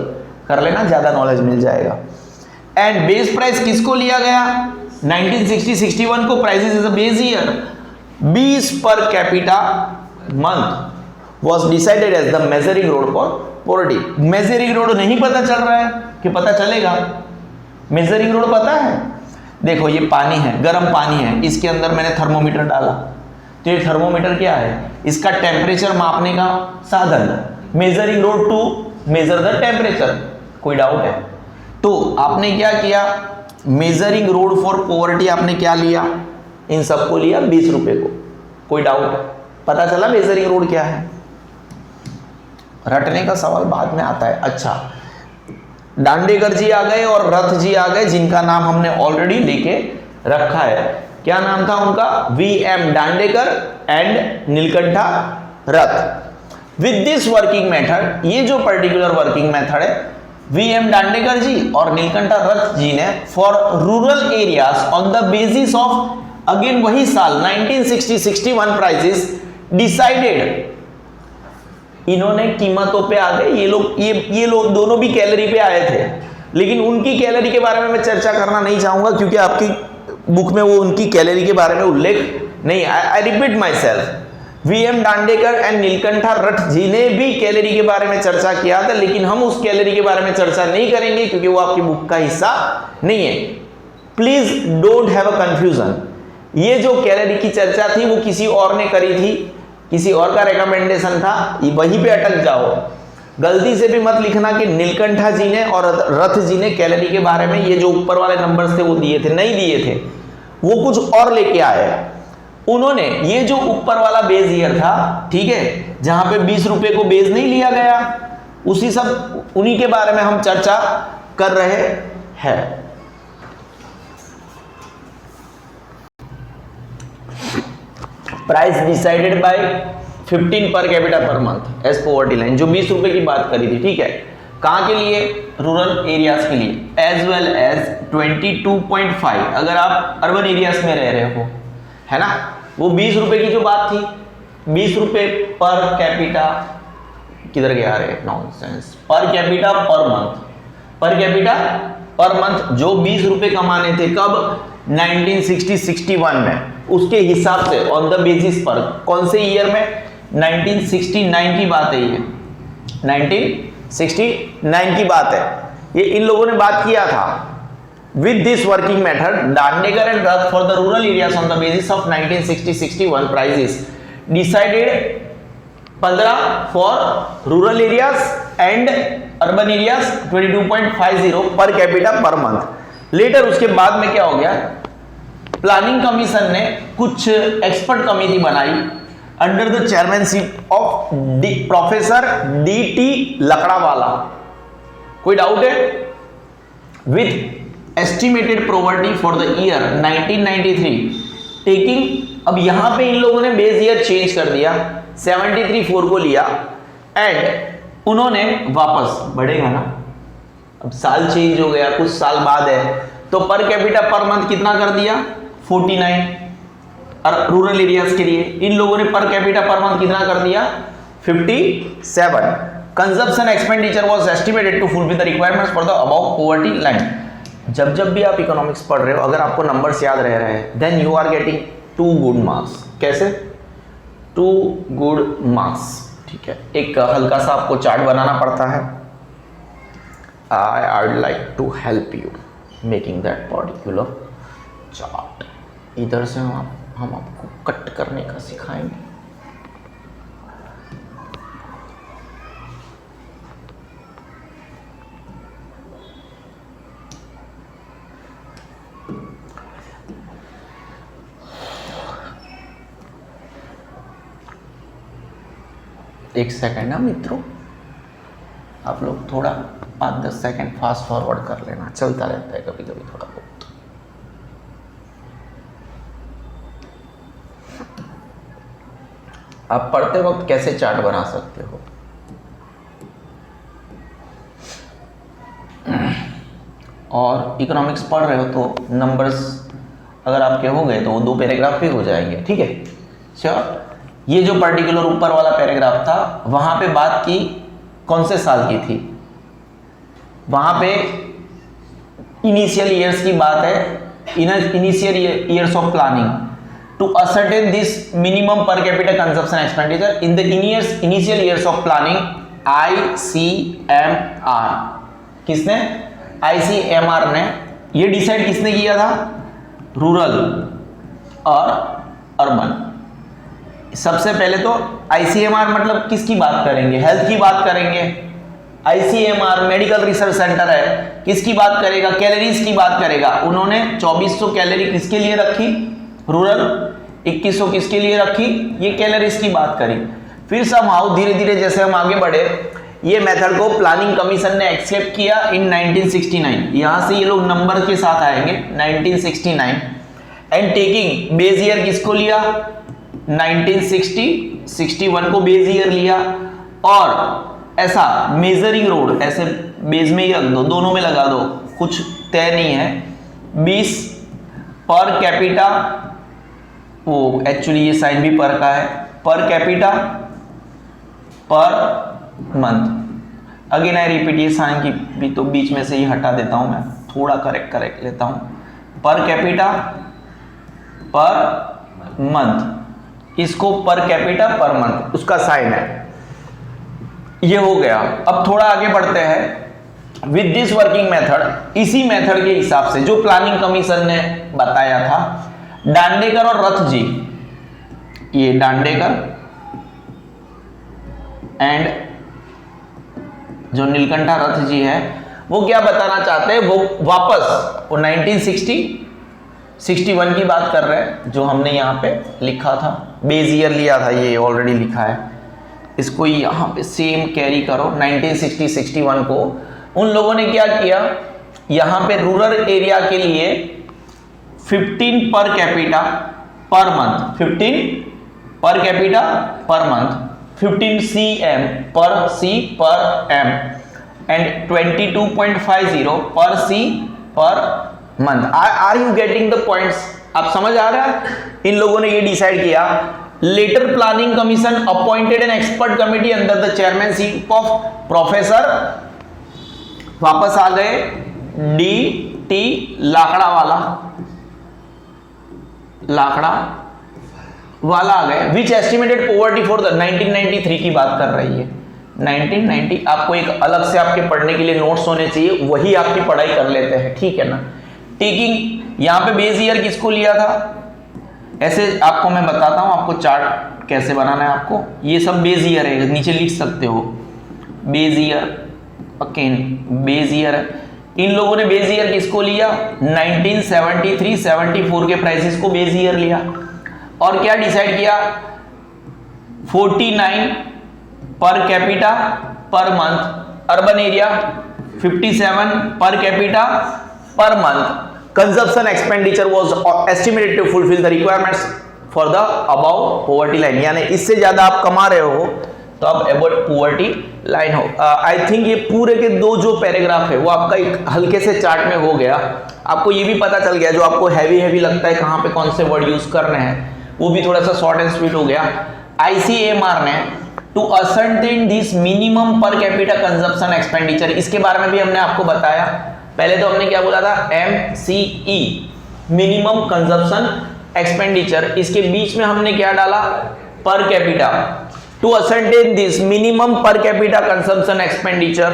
कर लेना, ज्यादा नॉलेज मिल जाएगा। एंड बेस प्राइस किसको लिया गया? 1960-61 को prices is a base year. 20 per capita month was decided as the measuring rod for poverty. Measuring rod नहीं पता चल रहा है कि पता चलेगा? मेजरिंग रोड पता है? देखो ये पानी है, गर्म पानी है, इसके अंदर मैंने थर्मोमीटर डाला, तो ये थर्मोमीटर क्या है? इसका टेम्परेचर मापने का साधन। Measuring rod to measure the temperature. कोई डाउट है? तो आपने क्या किया? मेजरिंग रोड फॉर पॉवर्टी आपने क्या लिया? इन सबको लिया 20 रुपए को। कोई डाउट? पता चला मेजरिंग रोड क्या है? रटने का सवाल बाद में आता है। अच्छा, दांडेकर जी आ गए और रथ जी आ गए, जिनका नाम हमने ऑलरेडी लेके रखा है। क्या नाम था उनका? VM Dandekar and Neelkantha Rath. With this working method, ये जो पर्टिकुलर वर्किंग मेथड है, VM दांडेकर जी और नीलकंठा रथ जी ने for rural areas on the basis of, again वही साल 1960-61 प्राइसेस डिसाइडेड। इन्होंने कीमतों पे आ गए, ये लोग दोनों भी कैलोरी पे आए थे, लेकिन उनकी कैलोरी के बारे में मैं चर्चा करना नहीं चाहूंगा क्योंकि आपकी बुक में वो उनकी कैलोरी के बारे में उल्लेख नहीं। I repeat my self, VM Dandekar and Neelkantha Rath ji ने भी कैलोरी के बारे में चर्चा किया था, लेकिन हम उस कैलोरी के बारे में चर्चा नहीं करेंगे क्योंकि वो आपकी बुक का हिस्सा नहीं है। Please don't have a confusion. ये जो कैलोरी की चर्चा थी वो किसी और ने करी थी, किसी और का रिकमेंडेशन था, वहीं पे अटक जाओ। गलती से भी मत लिखना कि नीलकंठा जी ने और रथ जी ने कैलोरी के बारे में ये जो ऊपर वाले नंबर्स थे वो दिए थे, नहीं दिए थे, वो कुछ और लेके आए। उन्होंने ये जो ऊपर वाला बेस ईयर था, ठीक है, जहां पे 20 रुपए को बेस नहीं लिया गया, उसी सब उन्हीं के बारे में हम चर्चा कर रहे हैं। Price decided by 15 per capita per month as poverty line, जो 20 रुपए की बात करी थी, ठीक है, कहां के लिए? रूरल एरियाज के लिए, एज वेल एज 22.5 अगर आप अर्बन एरियाज में रह रहे हो, है ना। वो 20 रुपए की जो बात थी, 20 रुपए पर कैपिटा, किधर गया रे नॉनसेंस, पर कैपिटा पर मंथ, पर कैपिटा पर मंथ जो 20 रुपए कमाने थे, कब? 1960-61 में, उसके हिसाब से ऑन द बेसिस पर, कौन से ईयर में? 1969 की बात है, ये 1969 की बात है, ये इन लोगों ने बात किया था। With this working method Dandekar and Rath for the rural areas on the basis of 1960-61 prices decided 15 for rural areas and urban areas 22.50 per capita per month. Letter उसके बाद में क्या हो गया, प्लानिंग कमीशन ने कुछ एक्सपर्ट कमेटी बनाई under the chairmanship of professor DT Lakdawala. कोई डाउट है? With estimated poverty for the year 1993 taking, अब यहां पे इन लोगों ने बेस ईयर चेंज कर दिया, 73.4 को लिया एंड उन्होंने वापस, बढ़ेगा ना, अब साल चेंज हो गया, कुछ साल बाद है, तो पर कैपिटा पर मंथ कितना कर दिया? 49 और रूरल एरियाज के लिए इन लोगों ने पर कैपिटा पर मंथ कितना कर दिया? 57। Consumption expenditure was estimated to fulfil the requirements for the above poverty line. जब भी आप इकोनॉमिक्स पढ़ रहे हो, अगर आपको नंबर्स याद रह रहे हैं, then you are getting 2 good marks. कैसे? 2 गुड मार्क्स, ठीक है। एक हल्का सा आपको चार्ट बनाना पड़ता है। I would like to help you making that particular chart। इधर से हम आपको कट करने का सिखाएंगे। एक सेकंड ना मित्रों, आप लोग थोड़ा 5-10 सेकंड फास्ट फॉरवर्ड कर लेना, चलता रहता है कभी कभी थोड़ा बहुत। आप पढ़ते वक्त कैसे चार्ट बना सकते हो? और इकोनॉमिक्स पढ़ रहे हो तो नंबर्स अगर आपके हो गए तो वो 2 पैराग्राफ भी हो जाएंगे, ठीक है। श्योर। ये जो पर्टिकुलर ऊपर वाला पैराग्राफ था, वहां पे बात की कौन से साल की थी? वहां पे इनिशियल ईयर्स की बात है, initial years of planning to ascertain this minimum per capita consumption expenditure in the initial years of planning. ICMR, किसने? ICMR ने। ये डिसाइड किसने किया था? रूरल और अर्बन। सबसे पहले तो ICMR मतलब किसकी बात करेंगे? हेल्थ की बात करेंगे। ICMR मेडिकल रिसर्च सेंटर है, किसकी बात करेगा? कैलोरीज की बात करेगा। उन्होंने 2400 कैलोरी किसके लिए रखी? रूरल। 2100 किसके लिए रखी? ये कैलोरीज की बात करी। फिर समहाउ धीरे धीरे जैसे हम आगे बढ़े, ये मेथड को प्लानिंग कमीशन ने एक्सेप्ट किया इन 1969। यहां से ये लोग नंबर के साथ आएंगे 1969 एंड टेकिंग बेस ईयर किसको लिया? 1960-61 को बेस ईयर लिया और ऐसा मेजरिंग रोड ऐसे बेस में ही रख दो, दोनों में लगा दो, कुछ तय नहीं है। 20 पर कैपिटा, वो एक्चुअली ये साइन भी पर का है, per capita per month. Again I repeat, ये साइन की भी तो बीच में से ही हटा देता हूं मैं, थोड़ा करेक्ट लेता हूं। पर कैपिटा पर मंथ, इसको पर कैपिटा पर मंथ, उसका साइन है। ये हो गया। अब थोड़ा आगे बढ़ते हैं। विद दिस वर्किंग मेथड, इसी मेथड के हिसाब से जो प्लानिंग कमीशन ने बताया था, दांडेकर और रथ जी, ये दांडेकर एंड जो नीलकंठा रथ जी है, वो क्या बताना चाहते हैं, वो वापस वो 1961 की बात कर रहे हैं, जो हमने यहाँ पे लिखा था, बेस ईयर लिया था, ये ऑलरेडी लिखा है, इसको यहाँ पे सेम कैरी करो 1960-61 को। उन लोगों ने क्या किया, यहाँ पे रूरल एरिया के लिए 15 per capita per month, 15 per capita per month, 15 CM per C per M and 22.50 per C per month. Are you getting the points? आप समझ आ रहा है? इन लोगों ने ये डिसाइड किया, later planning commission appointed an expert committee under the chairmanship of professor, वापस आ गए DT लाकड़ा वाला आ गए, which estimated poverty for the 1993 की बात कर रही है, 1990। आपको एक अलग से आपके पढ़ने के लिए नोट्स होने चाहिए, वही आपकी पढ़ाई कर लेते हैं, ठीक है ना। टेकिंग यहाँ पे बेस ईयर किसको लिया था, ऐसे आपको मैं बताता हूं, आपको चार्ट कैसे बनाना है आपको। ये सब बेस ईयर है, नीचे लिख सकते हो base year, again base year है। इन लोगों ने बेस ईयर किसको लिया, 1973-74 के प्राइसेस को बेस ईयर लिया, और क्या डिसाइड किया, 49 पर capita per month, urban area 57 पर capita per month. Consumption expenditure was estimated to fulfill the requirements for the above poverty line, यानी इससे ज्यादा आप कमा रहे हो तो आप above poverty line हो। आई थिंक ये पूरे के दो जो पैराग्राफ है वो आपका एक हल्के से चार्ट में हो गया, आपको ये भी पता चल गया, जो आपको हैवी लगता है कहाँ पे कौन से वर्ड यूज करने हैं, वो भी थोड़ा सा शॉर्ट एंड स्वीट हो गया। ICMR ने to ascertain this minimum per capita consumption expenditure, इसके बारे में भी हमने आपको बताया। पहले तो हमने क्या बोला था, MCE मिनिमम कंजप्शन एक्सपेंडिचर, इसके बीच में हमने क्या डाला, per capita. To ascertain this minimum per capita consumption expenditure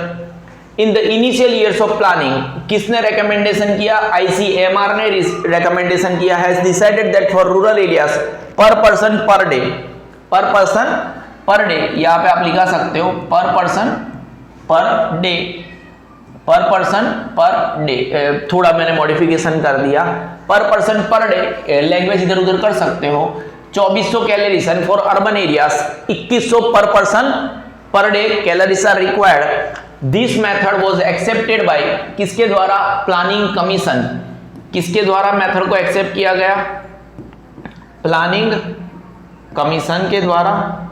in the initial years of planning, किसने रिकमेंडेशन किया, ICMR ने रिकमेंडेशन किया, has decided that for rural areas per person per day, per person per day, यहाँ पे आप लिखा सकते हो पर person per day, per person per day, थोड़ा मैंने मॉडिफिकेशन कर दिया, पर पर्सन पर डे, लैंग्वेज इधर उधर कर सकते हो। 2400 calories for urban areas, 2100 per person per day calories are required. This method was accepted by, किसके द्वारा, प्लानिंग कमीशन, किसके द्वारा मेथड को एक्सेप्ट किया गया, प्लानिंग कमीशन के द्वारा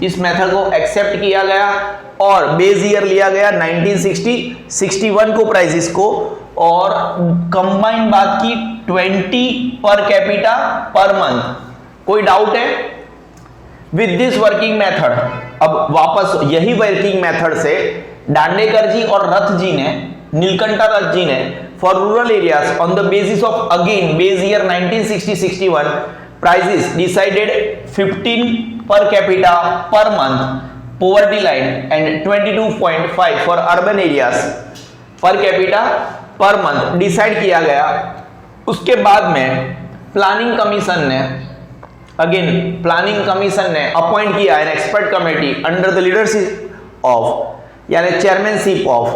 इस मेथड को एक्सेप्ट किया गया, और बेस ईयर लिया गया 1960-61 को प्राइसेस को, और कंबाइन बात की 20 पर कैपिटा पर मंथ। कोई डाउट है? विद दिस वर्किंग मेथड, अब वापस यही वर्किंग मेथड से दांडेकर जी और रथ जी ने, नीलकंठा रथ जी ने, for rural areas on the basis of again base year 1960-61 prices decided 15 per capita per month poverty line and 22.5 for urban areas per capita per month decide किया गया। उसके बाद में प्लानिंग कमीशन ने, अगेन प्लानिंग कमीशन ने अपॉइंट किया an expert committee under the leadership of, यानी chairmanship of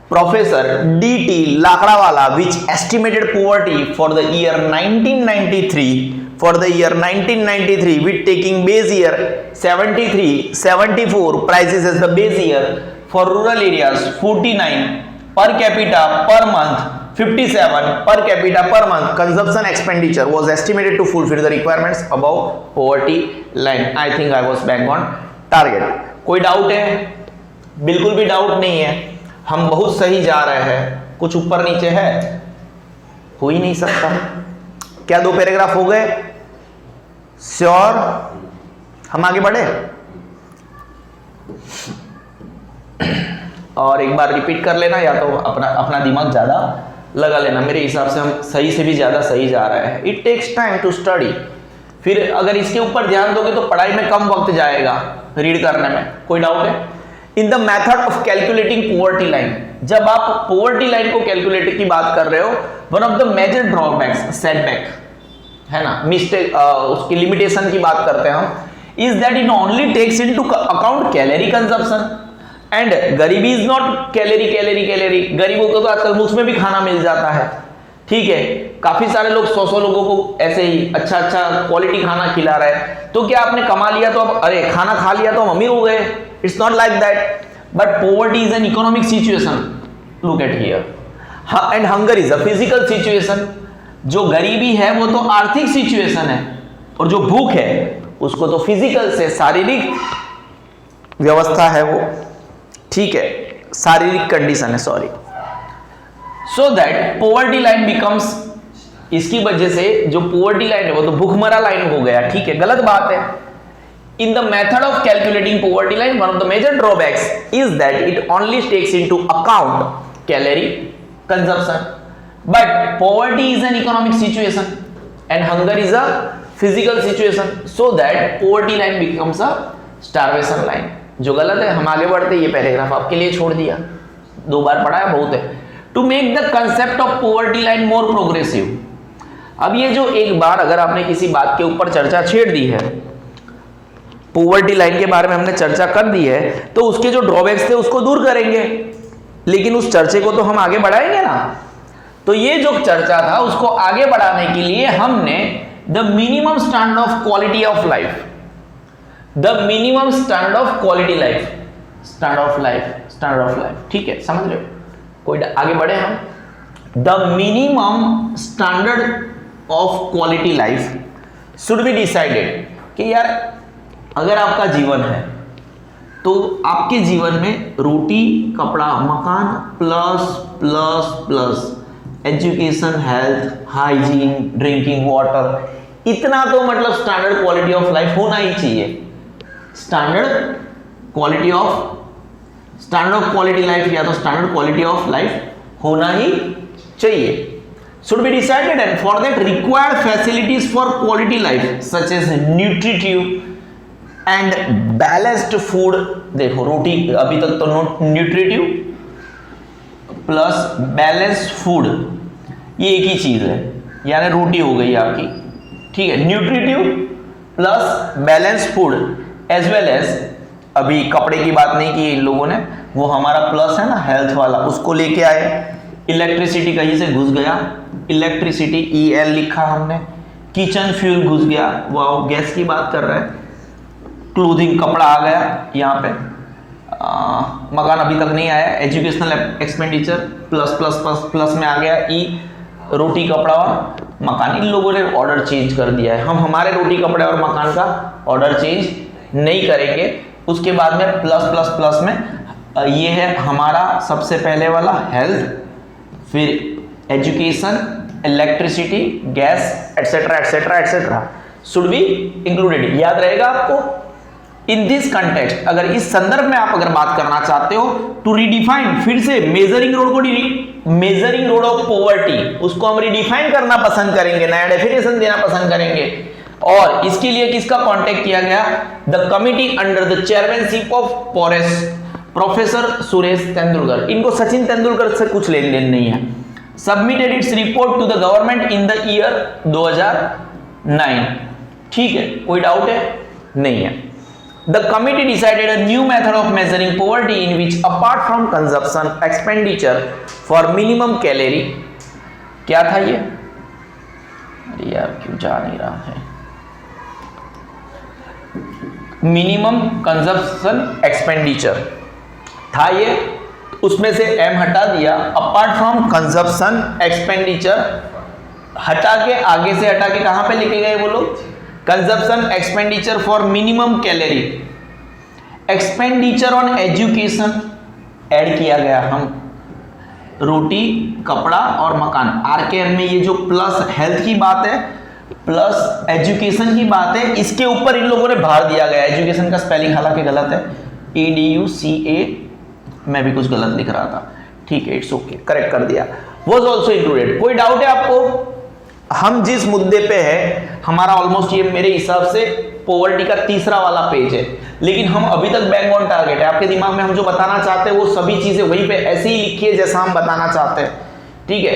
professor DT Lakdawala, which estimated poverty for the year 1993 for the year 1993 with taking base year 73-74 prices as the base year for rural areas, 49 per capita per month, 57 per capita per month consumption expenditure was estimated to fulfill the requirements above poverty line. I think I was bang on target. कोई डाउट है? बिल्कुल भी डाउट नहीं है, हम बहुत सही जा रहे हैं, कुछ ऊपर नीचे है, हो ही नहीं सकता। क्या दो पैराग्राफ हो गए? श्योर? हम आगे बढ़े और एक बार रिपीट कर लेना, या तो अपना दिमाग ज्यादा लगा लेना। मेरे हिसाब से हम सही से भी ज्यादा सही जा रहे हैं। It takes time to study, फिर अगर इसके ऊपर ध्यान दोगे तो पढ़ाई में कम वक्त जाएगा रीड करने में। कोई डाउट है? In the method of calculating poverty line, जब आप पॉवर्टी लाइन को कैलकुलेट की बात कर रहे हो, one of the major drawbacks, setback है ना, मिस्टेक, उसकी लिमिटेशन की बात करते हैं हम, is that it only takes into account calorie consumption. And गरीबी is not calorie calorie calorie, गरीबों को तो आजकल मुफ्त में भी खाना मिल जाता है, ठीक है, काफी सारे लोग 100 लोगों को ऐसे ही अच्छा अच्छा क्वालिटी खाना खिला रहे हैं, तो क्या आपने कमा लिया तो अब अरे खाना खा लिया तो हम अमीर हो गए? It's not like that, but poverty is an economic situation, look at here, and hunger is a physical situation. जो गरीबी है वो तो आर्थिक सिचुएशन है, और जो भूख है उसको तो फिजिकल से शारीरिक व्यवस्था है वो, ठीक है, शारीरिक कंडीशन है, sorry. So that poverty line becomes, इसकी वजह से जो पॉवर्टी लाइन है वो तो भूखमरा लाइन हो गया, ठीक है, गलत बात है। In the method of calculating poverty line, one of the major drawbacks is that it only takes into account calorie consumption, but poverty is an economic situation and hunger is a physical situation, so that poverty line becomes a starvation line, जो गलत है। हम आगे बढ़ते, ये पैराग्राफ आपके लिए छोड़ दिया, 2 बार पढ़ा है, बहुत है। To make the concept of poverty line more progressive, अब ये जो एक बार अगर आपने किसी बात के ऊपर चर्चा छेड़ दी है, पॉवर्टी लाइन के बारे में हमने चर्चा कर दी है, तो उसके जो ड्रॉबैक्स थे उसको दूर करेंगे, लेकिन उस चर्चे को तो हम आगे बढ़ाएंगे ना। तो ये जो चर्चा था उसको आगे बढ़ाने के लिए हमने the minimum standard of quality of life, the minimum standard of quality life, standard of life, ठीक है, समझ रहे हो? कोई आगे बढ़े हम, the minimum standard of quality life should be decided, कि यार अगर आपका जीवन है तो आपके जीवन में रोटी कपड़ा मकान plus plus plus education health hygiene drinking water, इतना तो मतलब स्टैंडर्ड क्वालिटी ऑफ लाइफ होना ही चाहिए। स्टैंडर्ड क्वालिटी लाइफ या तो स्टैंडर्ड क्वालिटी ऑफ लाइफ होना ही चाहिए, should be decided, and for that required facilities for quality life such as nutritive and balanced food, देखो रोटी अभी तक तो न्यूट्रिटिव प्लस बैलेंस्ड फूड ये एक ही चीज है, यानी रोटी हो गई आपकी, ठीक है, nutritive plus balanced food as well as, अभी कपड़े की बात नहीं की इन लोगों ने, वो हमारा प्लस है ना हेल्थ वाला, उसको लेके आए। इलेक्ट्रिसिटी कहीं से घुस गया, इलेक्ट्रिसिटी EL लिखा हमने, किचन फ्यूल घुस गया, वो गैस की बात कर रहे हैं, क्लोथिंग कपड़ा आ गया यहाँ पे, मकान अभी तक नहीं आया, educational expenditure plus plus plus plus में आ गया E, रोटी कपड़ा और मकान, इन लोगों ने ऑर्डर चेंज कर दिया है, हम हमारे रोटी कपड़े और मकान का ऑर्डर चेंज नहीं करेंगे। उसके बाद में प्लस प्लस प्लस में ये है हमारा सबसे पहले वाला हेल्थ, फिर education, electricity, gas etcetera etcetera etcetera should be included, याद रहेगा आपको। इन दिस कंटेक्स्ट, अगर इस संदर्भ में आप अगर बात करना चाहते हो, टू रिडिफाइन, फिर से मेजरिंग रोड को, मेजरिंग रोड ऑफ पॉवर्टी, उसको हम रिडिफाइन करना पसंद करेंगे, नया डेफिनेशन देना पसंद करेंगे, और इसके लिए किसका कांटेक्ट किया गया? The committee under the chairmanship of professor Suresh Tendulkar, इनको सचिन तेंदुलकर से कुछ लेन देन नहीं है। Submitted its report to the government in the year 2009, ठीक है, कोई डाउट है? नहीं है। The committee decided a new method of measuring poverty in which apart from consumption expenditure for minimum calorie, क्या था ये? अरे यार क्यों जा नहीं रहा है? मिनिमम कंजप्शन एक्सपेंडिचर था ये, उसमें से M हटा दिया, अपार्ट फ्रॉम कंजप्शन एक्सपेंडिचर हटा के, आगे से हटा के कहां पे लिखे गए वो लोग? Consumption expenditure for minimum calorie, expenditure on education add किया गया, हम रोटी कपड़ा और मकान, RKN में ये जो प्लस हेल्थ की बात है प्लस एजुकेशन की बात है, इसके ऊपर इन लोगों ने भार दिया गया। एजुकेशन का स्पेलिंग हालांकि गलत है, EDUCA, मैं भी कुछ गलत लिख रहा था, ठीक है, इट्स ओके, करेक्ट कर दिया। Was also included. कोई डाउट है आपको? हम जिस मुद्दे पे है, हमारा ऑलमोस्ट ये मेरे हिसाब से पॉवर्टी का तीसरा वाला पेज है, लेकिन हम अभी तक बैंग ऑन टारगेट है। आपके दिमाग में हम जो बताना चाहते हैं वो सभी चीजें वहीं पे ऐसे ही लिखिए जैसा हम बताना चाहते हैं, ठीक है।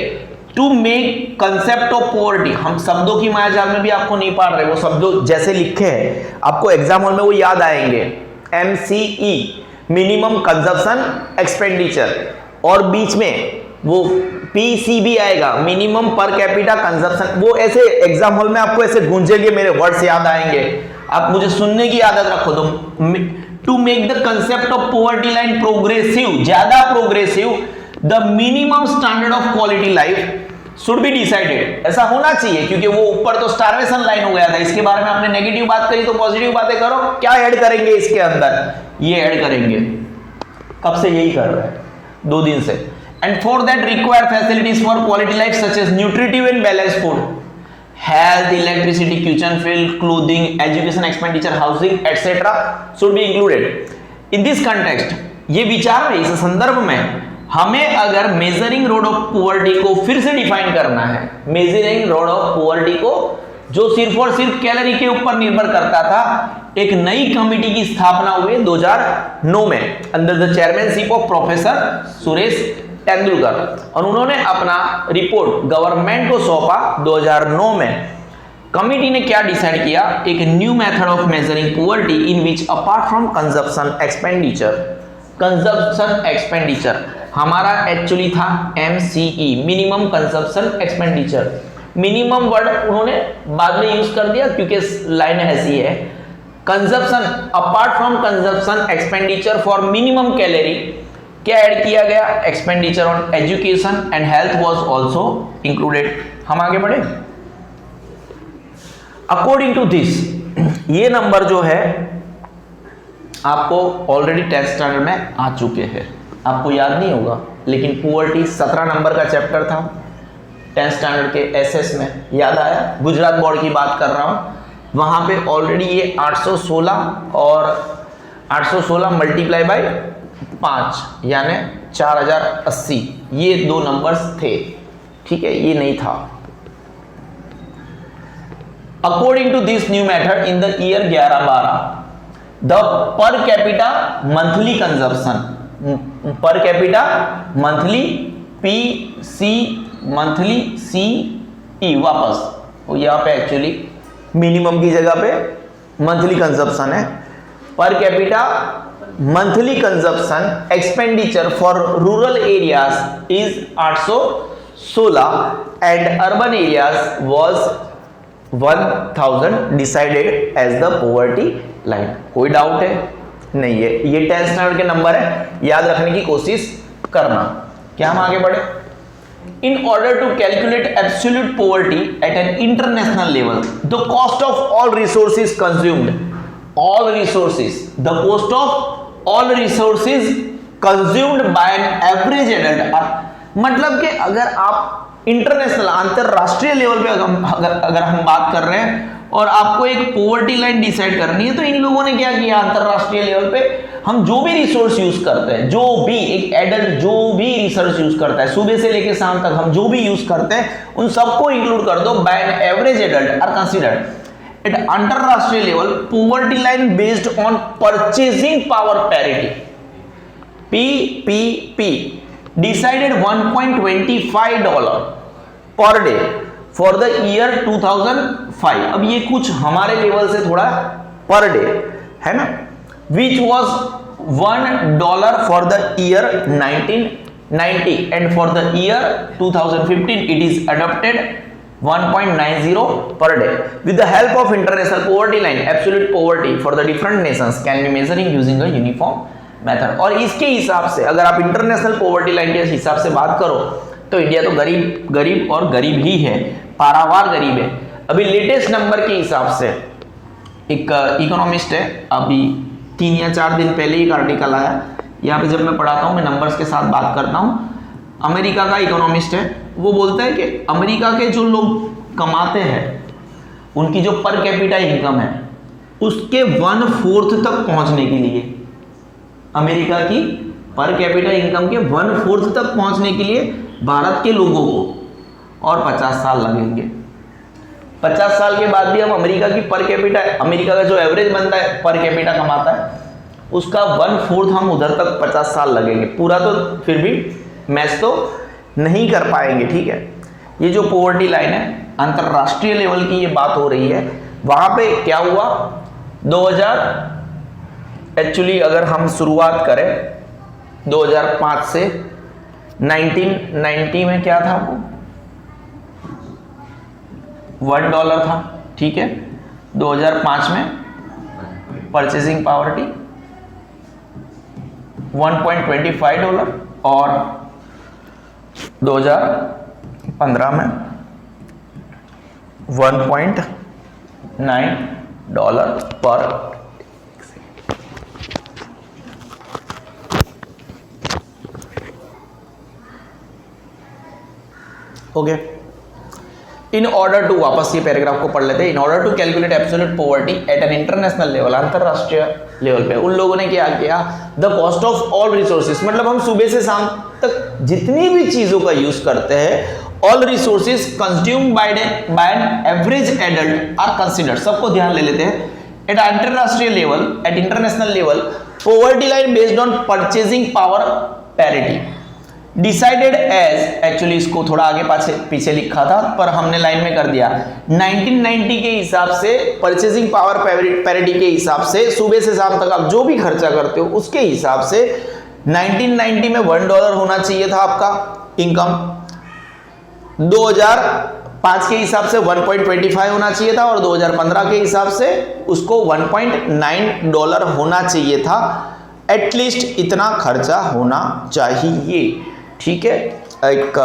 To make concept of poverty, हम शब्दों की मायाजाल में भी आपको नहीं पढ़ रहे, वो शब्दों जैसे लिखे हैं आपको एग्जाम हॉल में वो याद आएंगे। MCE मिनिमम कंजप्शन एक्सपेंडिचर, और बीच में वो पीसीबी आएगा, मिनिमम पर कैपिटा कंजप्शन। वो ऐसे एग्जाम हॉल में आपको ऐसे गूंजेंगे, मेरे वर्ड्स याद आएंगे, आप मुझे सुनने की आदत रखो। To make the concept of poverty line progressive, ज्यादा progressive, the minimum standard of quality life should be decided. ऐसा होना चाहिए, क्योंकि वो ऊपर तो स्टारवेशन लाइन हो गया था, इसके बारे में आपने नेगेटिव बात करी तो पॉजिटिव बातें करो। क्या ऐड करेंगे इसके अंदर? ये ऐड करेंगे। कब से यही कर रहे हैं? 2 दिन से। And for that required facilities for quality life such as nutritive and balance food, health, electricity, kitchen field, clothing, education expenditure, housing, etc. should be included. In this context, ये विचार में, इस संदर्भ में हमें अगर मेजरिंग रोड ऑफ पॉवर्टी को फिर से डिफाइन करना है, मेजरिंग रोड ऑफ पॉवर्टी को जो सिर्फ और सिर्फ कैलोरी के ऊपर निर्भर करता था, एक नई कमिटी की स्थापना हुई 2009 में under the chairmanship of professor Suresh Tendulkar, और उन्होंने अपना रिपोर्ट गवर्नमेंट को सौंपा 2009 में। कमिटी ने क्या डिसाइड किया? एक new method of measuring poverty in which apart from consumption expenditure हमारा एक्चुअली था MCE, minimum consumption expenditure. Minimum word उन्होंने बाद में यूज कर दिया क्योंकि लाइन ऐसी है, consumption apart from consumption expenditure for minimum calorie क्या ऐड किया गया? Expenditure on education and health was also included. हम आगे बढ़े। अकॉर्डिंग टू दिस, ये नंबर जो है आपको ऑलरेडी 10th स्टैंडर्ड में आ चुके हैं, आपको याद नहीं होगा, लेकिन पॉवर्टी 17 नंबर का चैप्टर था 10th स्टैंडर्ड के SS में, याद आया? गुजरात बोर्ड की बात कर रहा हूं, वहां पे ऑलरेडी ये 816 और 816 मल्टीप्लाई बाय 5 यानी 4080, ये 2 नंबर्स थे, ठीक है, ये नहीं था। According to this new method in the year 11-12 the per capita monthly consumption, per capita monthly PC monthly CE, वापस यहाँ पे एक्चुअली मिनिमम की जगह पे मंथली कंजप्शन है। Per capita monthly consumption expenditure for rural areas is 816 and urban areas was 1000 decided as the poverty line. कोई डाउट है? नहीं है। ये 10th स्टैंडर्ड के नंबर है, याद रखने की कोशिश करना। क्या हम आगे बढ़े? In order to calculate absolute poverty at an international level, the cost of all resources consumed, all resources, the cost of all resources consumed by an average adult, मतलब कि अगर आप इंटरनेशनल अंतरराष्ट्रीय लेवल पे अगर हम बात कर रहे हैं और आपको एक पॉवर्टी लाइन डिसाइड करनी है, तो इन लोगों ने क्या किया? अंतरराष्ट्रीय लेवल पे हम जो भी रिसोर्स यूज करते हैं, जो भी एक एडल्ट जो भी रिसोर्स यूज करता है सुबह से लेकर शाम तक, हम जो भी यूज करते हैं उन सबको इंक्लूड कर दो। By an average adult are considered at अंतरराष्ट्रीय level poverty line based on purchasing power parity, PPP, decided $1.25 per day for the year 2005। अब ये कुछ हमारे लेवल से थोड़ा पर डे है ना, which was $1 for the year 1990 and for the year 2015 it is adopted 1.90 per day. With the help of international poverty line, absolute poverty for the different nations can be measuring using a uniform method. और इसके हिसाब से अगर आप इंटरनेशनल पॉवर्टी लाइन के हिसाब से बात करो तो इंडिया तो गरीब गरीब और गरीब ही है, पारावार गरीब है। अभी लेटेस्ट नंबर के हिसाब से एक इकोनॉमिस्ट है, अभी 3 या 4 दिन पहले एक आर्टिकल आया, यहाँ पे जब मैं पढ़ाता हूँ मैं नंबर्स के साथ बात करता हूँ। अमेरिका का इकोनॉमिस्ट है, वो बोलता है कि अमेरिका के जो लोग कमाते हैं उनकी जो पर कैपिटा इनकम है उसके 1/4 तक पहुँचने के लिए, अमेरिका की पर कैपिटा इनकम के 1/4 तक पहुँचने के लिए भारत के लोगों को और 50 साल लगेंगे। 50 साल के बाद भी हम अमेरिका की पर कैपिटा, अमेरिका का जो एवरेज बनता है पर कैपिटा कमाता है उसका 1/4 हम उधर तक 50 साल लगेंगे। पूरा तो फिर भी मैच तो नहीं कर पाएंगे, ठीक है। ये जो पॉवर्टी लाइन है अंतरराष्ट्रीय लेवल की ये बात हो रही है। वहां पे क्या हुआ, एक्चुअली अगर हम शुरुआत करें 2005 से, 1990 में क्या था वो, $1 था, ठीक है। 2005 में परचेजिंग पावर थी $1.25 और 2015 में $1.9 पर। ओके, इन ऑर्डर टू, वापस ये पैराग्राफ को पढ़ लेते हैं। In order to calculate absolute poverty at an international level, अंतरराष्ट्रीय लेवल पे उन लोगों ने क्या किया, the cost of all resources, मतलब हम सुबह से शाम तक जितनी भी चीजों का यूज करते हैं, all resources consume by an average adult are considered, सबको ध्यान ले लेते हैं। एट अंतरराष्ट्रीय level, at international level, poverty line based on purchasing power parity decided as, actually इसको थोड़ा आगे पीछे लिखा था पर हमने लाइन में कर दिया, 1990 के हिसाब से परचेजिंग पावर पैरिटी के हिसाब से सुबह से शाम तक आप जो भी खर्चा करते हो उसके हिसाब से 1990 में $1 होना चाहिए था आपका इनकम, 2005 के हिसाब से 1.25 होना चाहिए था और 2015 के हिसाब से उसको $1.9 होना चाहिए था। एटलीस्ट इतना खर्चा होना चाहिए, ठीक है। एक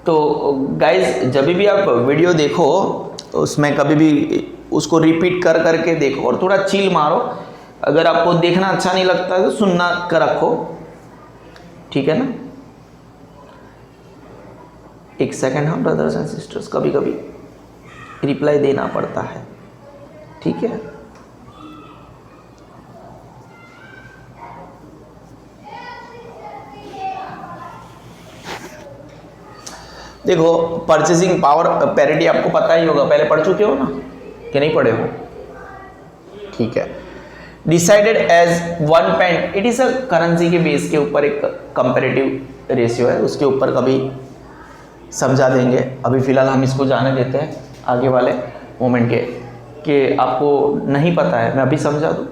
तो गाइज जब भी आप वीडियो देखो उसमें कभी भी उसको रिपीट कर करके देखो और थोड़ा चिल मारो। अगर आपको देखना अच्छा नहीं लगता तो सुनना कर रखो, ठीक है ना। एक सेकंड, हाँ ब्रदर्स एंड सिस्टर्स, कभी कभी रिप्लाई देना पड़ता है, ठीक है। देखो परचेसिंग पावर पैरिटी आपको पता ही होगा, पहले पढ़ चुके हो ना कि नहीं पढ़े हो, ठीक है। Decided as 1 pen, it is a currency के बेस के ऊपर एक कंपैरेटिव रेशियो है, उसके ऊपर कभी समझा देंगे। अभी फिलहाल हम इसको जाने देते हैं आगे वाले मोमेंट के कि आपको नहीं पता है, मैं अभी समझा दूँ।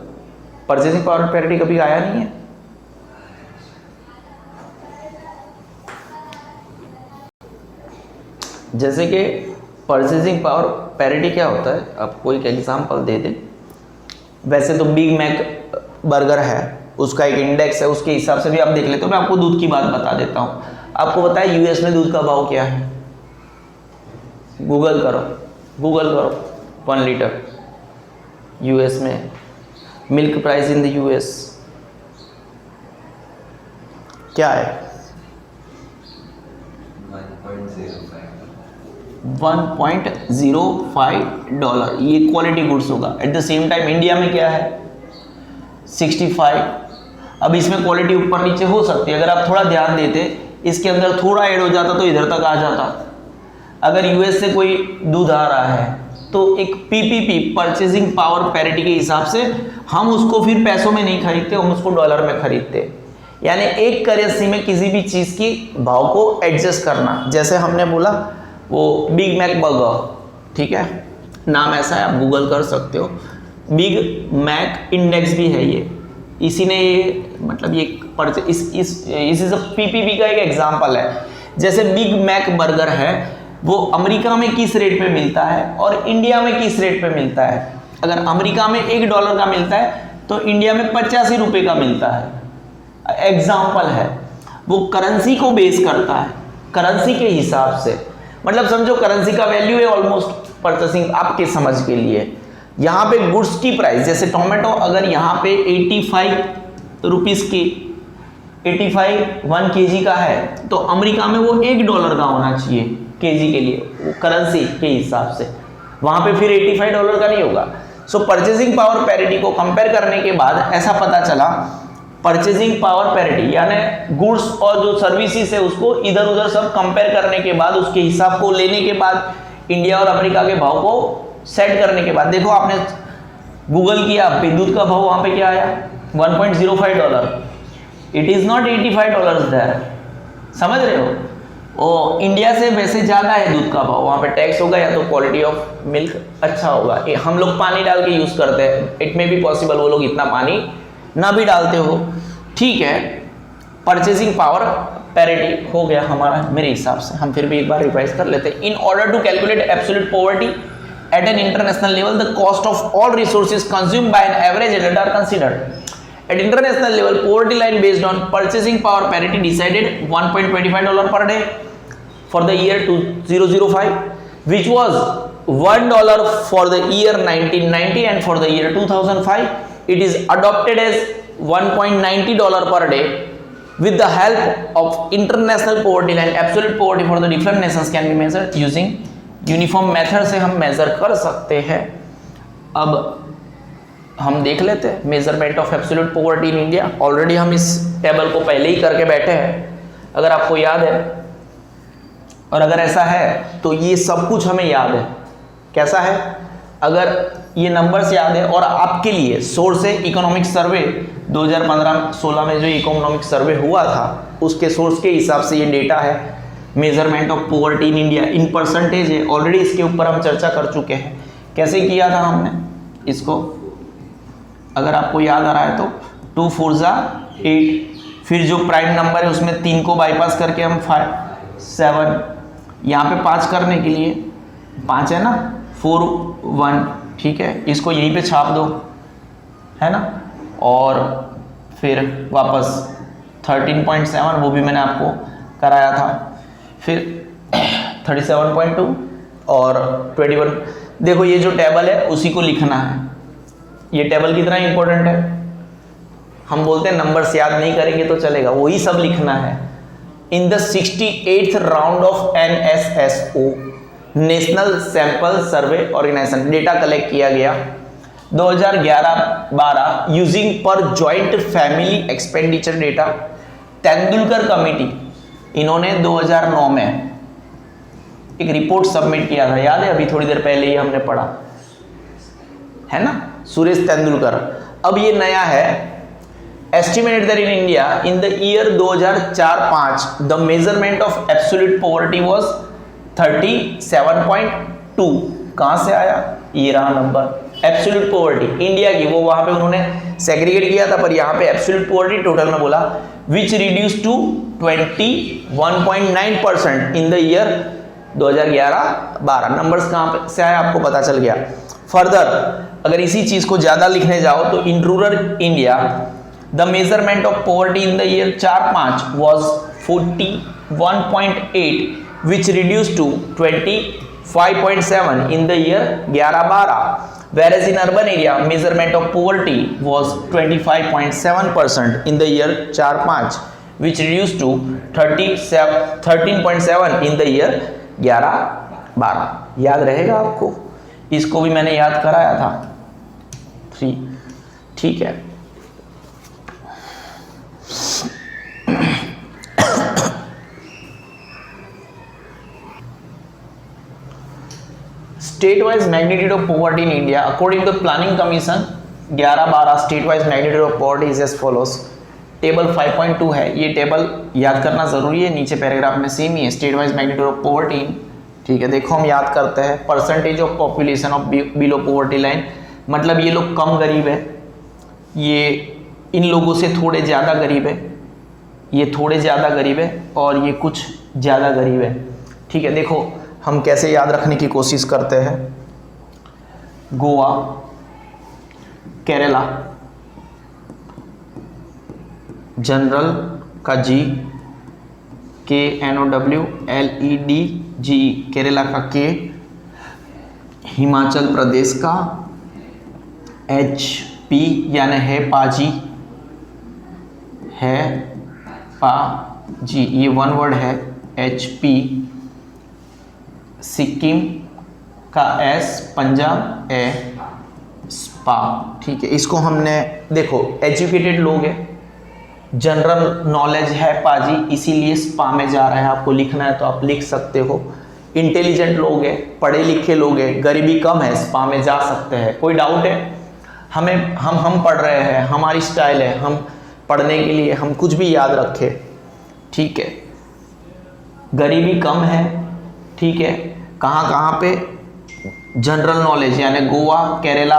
परचेसिंग पावर पैरिटी कभी आया नहीं है, जैसे कि परचेसिंग पावर पैरिटी क्या होता है, आपको एक एग्जांपल दे दें। वैसे तो बिग मैक बर्गर है, उसका एक इंडेक्स है, उसके हिसाब से भी आप देख लेते हो। मैं आपको दूध की बात बता देता हूँ। आपको पता है यूएस में दूध का भाव क्या है? गूगल करो 1 लीटर यूएस में milk price in the US क्या है? 1.05 डॉलर, ये क्वालिटी गुड्स होगा। At the same time India में क्या है? 65। अब इसमें क्वालिटी ऊपर नीचे हो सकती है, अगर आप थोड़ा ध्यान देते, इसके अंदर थोड़ा ऐड हो जाता तो इधर तक आ जाता। अगर यूएस से कोई दूध आ रहा है तो एक पीपीपी, परचेजिंग पावर पैरिटी के हिसाब से हम उसको फिर पैसों में नहीं खरीदते, हम उसको डॉलर में खरीदते। यानी एक करेंसी में किसी भी चीज़ की भाव को एडजस्ट करना। जैसे हमने बोला वो बिग मैक बर्गर, ठीक है, नाम ऐसा है, आप गूगल कर सकते हो। बिग मैक इंडेक्स भी है ये, इसी ने ये मतलब ये इस पीपीपी का एक एग्जांपल है। जैसे बिग मैक बर्गर है, वो अमेरिका में किस रेट पे मिलता है और इंडिया में किस रेट पे मिलता है। अगर अमेरिका में $1 का मिलता है तो इंडिया में 85 रुपये का मिलता है। एग्जाम्पल है, वो करेंसी को बेस करता है, करेंसी के हिसाब से। मतलब समझो करेंसी का वैल्यू है ऑलमोस्ट परचेसिंग, आपके समझ के लिए। यहाँ पे गुड्स की प्राइस, जैसे टोमेटो अगर यहाँ पे 85 रुपीज़ की 1 केजी का है तो अमेरिका में वो $1 का होना चाहिए केजी के लिए, वो करेंसी के हिसाब से। वहाँ पे फिर $85 का नहीं होगा। सो परचेजिंग पावर पैरिटी को कंपेयर करने के बाद ऐसा पता चला, परचेजिंग पावर पैरिटी यानी गुड्स और जो सर्विसेज है उसको इधर उधर सब कंपेयर करने के बाद, उसके हिसाब को लेने के बाद, इंडिया और अमेरिका के भाव को सेट करने के बाद, देखो आपने गूगल किया, दूध का भाव वहाँ पे क्या आया? $1.05। इट इज़ नॉट $85 देयर, समझ रहे हो? ओ इंडिया से वैसे ज़्यादा है दूध का भाव, वहाँ पे टैक्स होगा या तो क्वालिटी ऑफ मिल्क अच्छा होगा। हम लोग पानी डाल के यूज़ करते हैं, इट मे बी पॉसिबल वो लोग इतना पानी ना भी डालते हो, ठीक है। परचेसिंग पावर पैरिटी हो गया हमारा मेरे हिसाब से, हम फिर भी एक बार रिवाइज कर लेते हैं। In order to calculate absolute poverty at an international level, the cost of all resources consumed by an average adult are considered. At international level, poverty line based on purchasing power parity decided $1.25 per day for the year 2005, which was $1 for the year 1990, and for the year 2005 it is adopted as $1.90 per day. With the help of international poverty line, absolute poverty for the different nations can be measured using uniform method से हम measure कर सकते हैं। अब हम देख लेते हैं measurement of absolute poverty in India. Already हम इस टेबल को पहले ही करके बैठे हैं, अगर आपको याद है, और अगर ऐसा है तो ये सब कुछ हमें याद है। कैसा है? अगर ये नंबर्स याद है और आपके लिए सोर्स है इकोनॉमिक सर्वे 2015-16 में जो इकोनॉमिक सर्वे हुआ था उसके सोर्स के हिसाब से ये डेटा है। Measurement of poverty in India in percentage है, ऑलरेडी इसके ऊपर हम चर्चा कर चुके हैं। कैसे किया था हमने इसको, अगर आपको याद आ रहा है तो 2 4 जा 8, फिर जो प्राइम नंबर है उसमें 3 को बाईपास करके हम 5 7, यहाँ पे 5 करने के लिए 5 है ना, 4 1, ठीक है, इसको यहीं पे छाप दो, है ना, और फिर वापस 13.7 वो भी मैंने आपको कराया था, फिर 37.2 और 21। देखो ये जो टेबल है उसी को लिखना है। ये टेबल कितना इंपॉर्टेंट है, हम बोलते हैं नंबर्स याद नहीं करेंगे तो चलेगा, वही सब लिखना है। In the 68th round of NSSO national sample survey organisation data collect किया गया 2011-12 using per joint family expenditure data. Tendulkar committee, इन्होंने 2009 में एक रिपोर्ट सबमिट किया था, याद है, अभी थोड़ी देर पहले ही हमने पढ़ा है ना, सुरेश तेंदुलकर। अब ये नया है, estimated that in India in the year 2004-5 the measurement of absolute poverty was 37.2। कहां से आया? ये रहा नंबर एब्सोल्यूट पॉवर्टी इंडिया की, वो वहां पे उन्होंने सेग्रीगेट किया था, पर यहाँ पे एब्सोल्यूट पॉवर्टी टोटल में बोला which reduce to 21.9% in the year 2011-12। Numbers कहां से आया आपको पता चल गया। फर्दर अगर इसी चीज को ज्यादा लिखने जाओ तो in rural India the measurement of poverty in the year 4-5 was 41.8 which reduce to 25.7 in the year 11-12। whereas in urban area measurement of poverty was 25.7% in the year 4-5 which reduced to 13.7 in the year 11-12। याद रहेगा आपको, इसको भी मैंने याद कराया था 3, ठीक है। State wise magnitude of poverty in India according to planning commission 11-12 state wise magnitude of poverty is as follows. Table 5.2 है, ये टेबल याद करना जरूरी है, नीचे पैराग्राफ में सेम ही है, state wise magnitude of poverty, ठीक है। देखो हम याद करते हैं percentage of population of below poverty line, मतलब ये लोग कम गरीब है, ये इन लोगों से थोड़े ज़्यादा गरीब है, ये थोड़े ज़्यादा गरीब है और ये कुछ ज़्यादा गरीब है, ठीक है। देखो हम कैसे याद रखने की कोशिश करते हैं। गोवा, केरला, जनरल का जी, KNOWLEDG केरला का के, हिमाचल प्रदेश का HP यानी है पाजी, है पाजी, ये वन वर्ड है HP। सिक्किम का S, पंजाब ए स्पा, ठीक है। इसको हमने देखो एजुकेटेड लोग हैं, जनरल नॉलेज है पाजी, इसीलिए स्पा में जा रहा है, आपको लिखना है तो आप लिख सकते हो। इंटेलिजेंट लोग हैं, पढ़े लिखे लोग हैं, गरीबी कम है, स्पा में जा सकते हैं। कोई डाउट है? हम पढ़ रहे हैं, हमारी स्टाइल है, हम पढ़ने के लिए हम कुछ भी याद रखें, ठीक है। गरीबी कम है, ठीक है। कहाँ कहाँ पे? जनरल नॉलेज यानी गोवा, केरला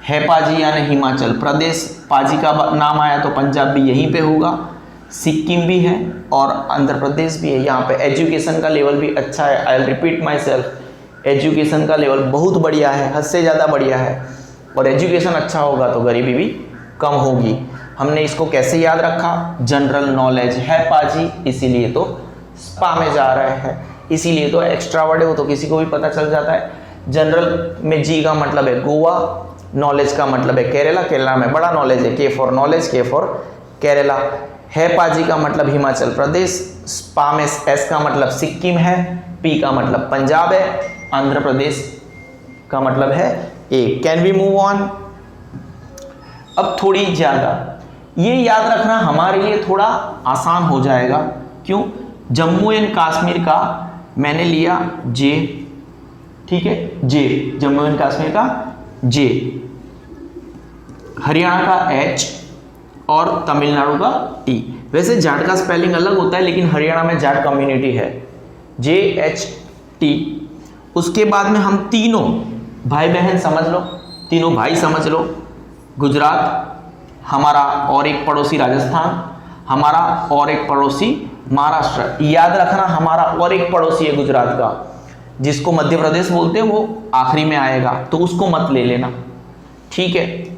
है पाजी यानी हिमाचल प्रदेश, पाजी का नाम आया तो पंजाब भी यहीं पे होगा, सिक्किम भी है और आंध्र प्रदेश भी है। यहाँ पे एजुकेशन का लेवल भी अच्छा है। I will repeat my self, education का लेवल बहुत बढ़िया है, हद से ज़्यादा बढ़िया है। और एजुकेशन अच्छा होगा तो गरीबी भी कम होगी। हमने इसको कैसे याद रखा? जनरल नॉलेज है पाजी, इसीलिए तो स्पा में जा रहे हैं, इसीलिए तो एक्स्ट्रा वर्ड है, वो तो किसी को भी पता चल जाता है। जनरल में जी का मतलब है गोवा, नॉलेज का मतलब है केरला, केरला में बड़ा नॉलेज है, के फॉर नॉलेज, के फॉर केरला। है पाजी का मतलब हिमाचल प्रदेश, स्पा में एस का मतलब सिक्किम है, पी का मतलब पंजाब है, आंध्र प्रदेश का मतलब है A. Can we move on? अब थोड़ी ज़्यादा ये याद रखना हमारे लिए थोड़ा आसान हो जाएगा। क्यों? जम्मू एंड कश्मीर का मैंने लिया जे, ठीक है, जे, जम्मू एंड कश्मीर का जे, हरियाणा का एच और तमिलनाडु का टी। वैसे जाट का स्पेलिंग अलग होता है, लेकिन हरियाणा में जाट कम्युनिटी है, जे एच टी। उसके बाद में हम तीनों भाई बहन समझ लो, तीनों भाई समझ लो, गुजरात हमारा और एक पड़ोसी राजस्थान, हमारा और एक पड़ोसी महाराष्ट्र। याद रखना हमारा और एक पड़ोसी है गुजरात का, जिसको मध्य प्रदेश बोलते हैं, वो आखिरी में आएगा, तो उसको मत ले लेना, ठीक है।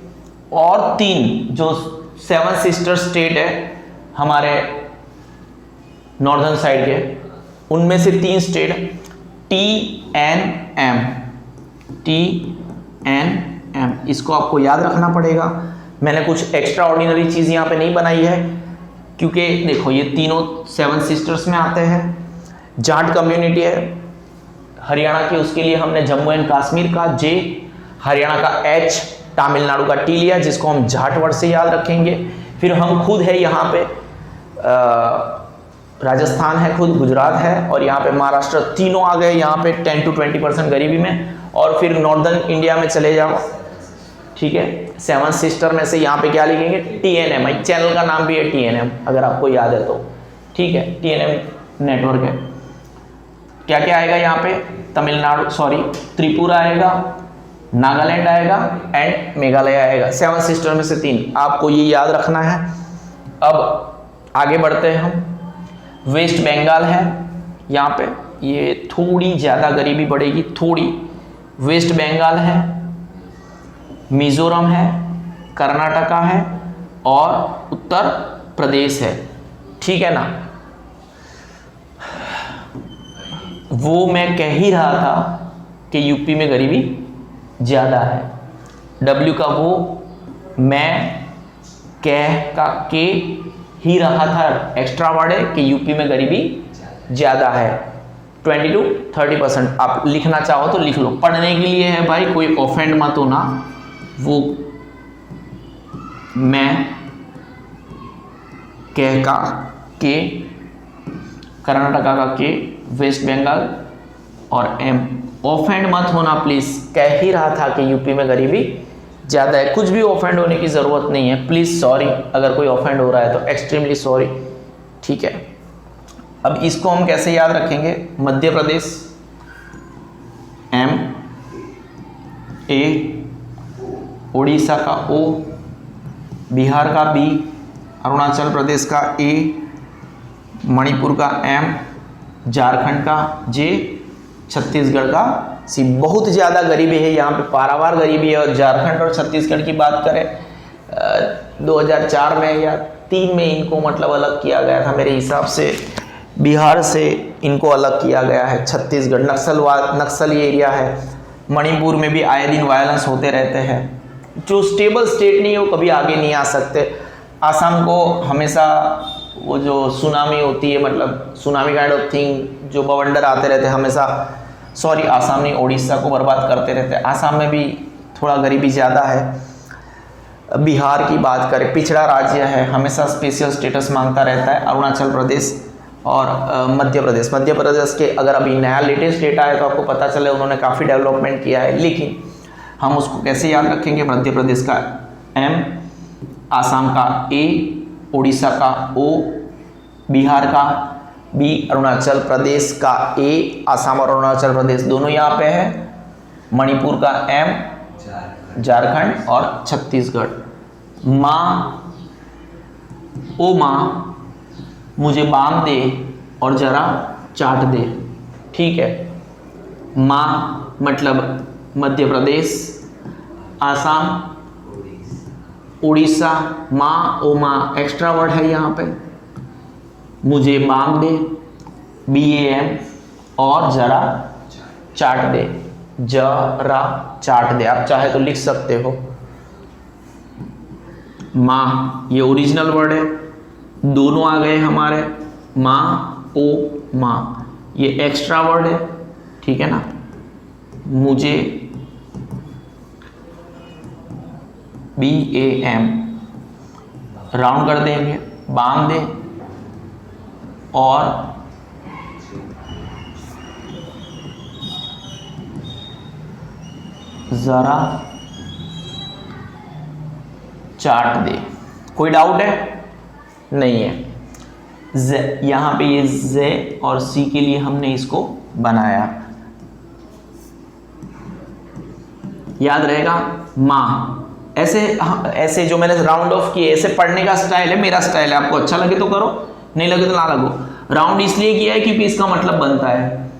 और तीन जो 7 सिस्टर स्टेट है हमारे नॉर्दर्न साइड के, उनमें से 3 स्टेट TNM, TNM, इसको आपको याद रखना पड़ेगा। मैंने कुछ एक्स्ट्रा ऑर्डिनरी चीज़ यहाँ पे नहीं बनाई है, क्योंकि देखो ये तीनों 7 सिस्टर्स में आते हैं। जाट कम्युनिटी है हरियाणा की, उसके लिए हमने जम्मू एंड कश्मीर का जे, हरियाणा का एच, तमिलनाडु का टी लिया, जिसको हम जाट वर्ड से याद रखेंगे। फिर हम खुद है यहाँ पे राजस्थान है, खुद गुजरात है, और यहाँ पे महाराष्ट्र, तीनों आ गए यहाँ पे 10 to 20% गरीबी में। और फिर नॉर्दर्न इंडिया में चले जाओ, ठीक है, 7 सिस्टर में से यहाँ पे क्या लिखेंगे? TNM। चैनल का नाम भी है TNM, अगर आपको याद है तो, ठीक है, TNM नेटवर्क है। क्या क्या आएगा यहाँ पे? तमिलनाडु, सॉरी, त्रिपुरा आएगा, नागालैंड आएगा एंड मेघालय आएगा। 7 सिस्टर में से 3, आपको ये याद रखना है। अब आगे बढ़ते हैं हम। वेस्ट बंगाल है यहाँ पे, ये थोड़ी ज़्यादा गरीबी बढ़ेगी, थोड़ी। वेस्ट बंगाल है, मिजोरम है, कर्नाटका है और उत्तर प्रदेश है, ठीक है ना। वो मैं कह ही रहा था कि यूपी में गरीबी ज़्यादा है। W का वो, मैं कह का के ही रहा था, एक्स्ट्रा वर्ड है कि यूपी में गरीबी ज़्यादा है, 20 to 30%। आप लिखना चाहो तो लिख लो, पढ़ने के लिए है भाई, कोई ऑफेंड मत होना। वो मैं कह का के, कर्नाटका का के, वेस्ट बंगाल और एम, ऑफेंड मत होना प्लीज़। कह ही रहा था कि यूपी में गरीबी ज़्यादा है, कुछ भी ऑफेंड होने की ज़रूरत नहीं है, प्लीज़ सॉरी अगर कोई ऑफेंड हो रहा है तो, एक्सट्रीमली सॉरी, ठीक है। अब इसको हम कैसे याद रखेंगे? मध्य प्रदेश M, A, उड़ीसा का O, बिहार का B, अरुणाचल प्रदेश का A, मणिपुर का M, झारखंड का J, छत्तीसगढ़ का सी। बहुत ज़्यादा गरीबी है यहाँ पे, पारावार गरीबी है। और झारखंड और छत्तीसगढ़ की बात करें 2004 में या 3 में इनको मतलब अलग किया गया था मेरे हिसाब से, बिहार से इनको अलग किया गया है। छत्तीसगढ़ नक्सली एरिया है, मणिपुर में भी आए दिन वायलेंस होते रहते हैं। जो स्टेबल स्टेट नहीं है वो कभी आगे नहीं आ सकते। आसाम को हमेशा वो जो सुनामी होती है, मतलब सुनामी काइंड ऑफ थिंग, जो बवंडर आते रहते हैं हमेशा, सॉरी आसाम नहीं, उड़ीसा को बर्बाद करते रहते हैं। आसाम में भी थोड़ा गरीबी ज़्यादा है। बिहार की बात करें, पिछड़ा राज्य है, हमेशा स्पेशल स्टेटस मांगता रहता है। अरुणाचल प्रदेश और मध्य प्रदेश के अगर अभी नया लेटेस्ट डेटा है तो आपको पता चले उन्होंने काफ़ी डेवलपमेंट किया है, लेकिन हम उसको कैसे याद रखेंगे? मध्य प्रदेश का M, आसाम का A, उड़ीसा का O, बिहार का बी अरुणाचल प्रदेश का ए, असम और अरुणाचल प्रदेश दोनों यहाँ पे है, मणिपुर का एम, झारखंड और छत्तीसगढ़। माँ, ओ माँ मुझे बाम दे और जरा चाट दे, ठीक है। माँ मतलब मध्य प्रदेश, आसाम, उड़ीसा। माँ, ओ माँ एक्स्ट्रा वर्ड है यहाँ पे। मुझे बाम दे, BAM, और जरा चाट दे, जरा चाट दे, आप चाहे तो लिख सकते हो। माँ ये ओरिजिनल वर्ड है, दोनों आ गए हमारे, माँ, ओ माँ, ये एक्स्ट्रा वर्ड है, ठीक है ना। मुझे BAM राउंड कर देंगे, बाम दे और जरा चाट दे। कोई डाउट है? नहीं है। यहां पे ये जे और सी के लिए हमने इसको बनाया, याद रहेगा। माँ ऐसे जो मैंने राउंड ऑफ किए, ऐसे पढ़ने का स्टाइल है, मेरा स्टाइल है। आपको अच्छा लगे तो करो, नहीं लगे तो ना लगो। राउंड इसलिए किया है क्योंकि इसका मतलब बनता है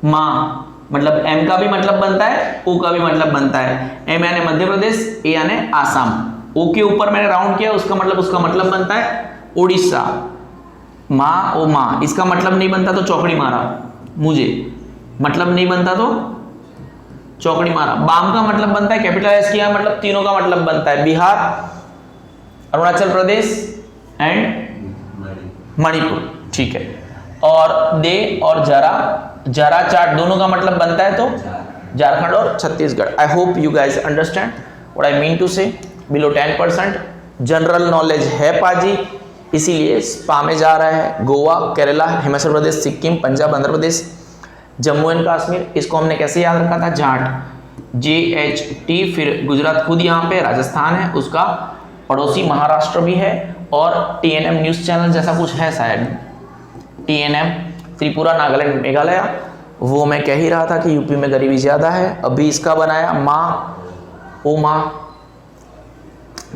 माँ, मतलब एम का भी मतलब बनता है, ओ का भी मतलब बनता है। एम यानी मध्य प्रदेश, ए यानी आसाम। ओ के ऊपर मैंने राउंड किया, उसका मतलब बनता है उड़ीसा। माँ, ओ माँ, इसका मतलब नहीं बनता तो चौकड़ी मारा, मुझे मतलब नहीं बनता तो चौकड़ी मारा। बाम का मतलब बनता है कैपिटल एस किया, मतलब तीनों का मतलब बनता है बिहार, अरुणाचल प्रदेश एंड मणिपुर, ठीक है। और दे और जरा चाट दोनों का मतलब बनता है तो झारखंड और Chhattisgarh. I hope you guys understand what I mean to say. Below 10% general knowledge है पाजी, इसीलिए स्पा में जा रहा है। गोवा, केरला, हिमाचल प्रदेश, सिक्किम, पंजाब, आंध्र प्रदेश, जम्मू एंड कश्मीर, इसको हमने कैसे याद रखा था, जाट, JHT। फिर गुजरात खुद यहाँ पे, राजस्थान है, उसका पड़ोसी महाराष्ट्र भी है, और TNM न्यूज़ चैनल जैसा कुछ है शायद, TNM, त्रिपुरा, नागालैंड, मेघालय। वो मैं कह ही रहा था कि यूपी में गरीबी ज़्यादा है। अभी इसका बनाया माँ, ओ माँ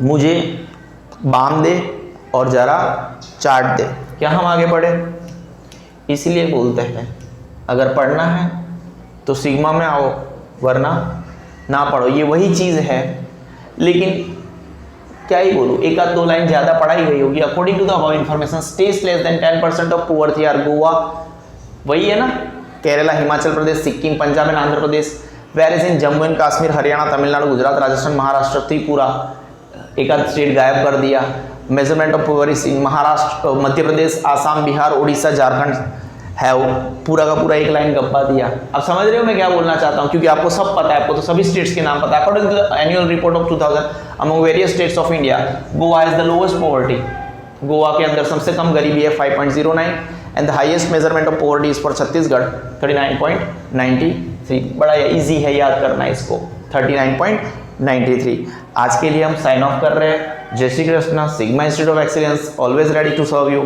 मुझे बाम दे और ज़रा चाट दे। क्या हम आगे बढ़े? इसलिए बोलते हैं अगर पढ़ना है तो सिग्मा में आओ, वरना ना पढ़ो। ये वही चीज़ है, लेकिन क्या ही बोलूँ, एक आध दो लाइन ज़्यादा पढ़ाई गई होगी। According to the above information, states less than 10% of poverty are Goa, वही है ना, Kerala, Himachal Pradesh, Sikkim, Punjab and Andhra Pradesh. Where is in Jammu and Kashmir, Haryana, Tamil Nadu, Gujarat, Rajasthan, Maharashtra, Tripura, एक आध स्टेट गायब कर दिया। Measurement of poverty in Maharashtra, Madhya Pradesh, Assam, Bihar, Orissa, Jharkhand है। वो पूरा का पूरा एक लाइन गप्पा दिया। अब समझ रहे हो मैं क्या बोलना चाहता हूँ, क्योंकि आपको सब पता है, आपको तो सभी स्टेट्स के नाम पता है। According to the annual report of 2000 among various states of India, Goa is the lowest poverty. Goa के अंदर सबसे कम गरीबी है 5.09, and the highest measurement of poverty is for Chhattisgarh 39.93। बड़ा इजी है याद करना इसको, 39.93। आज के लिए हम साइन ऑफ कर रहे हैं। जय Shri Krishna. Sigma institute of excellence always ready to serve you.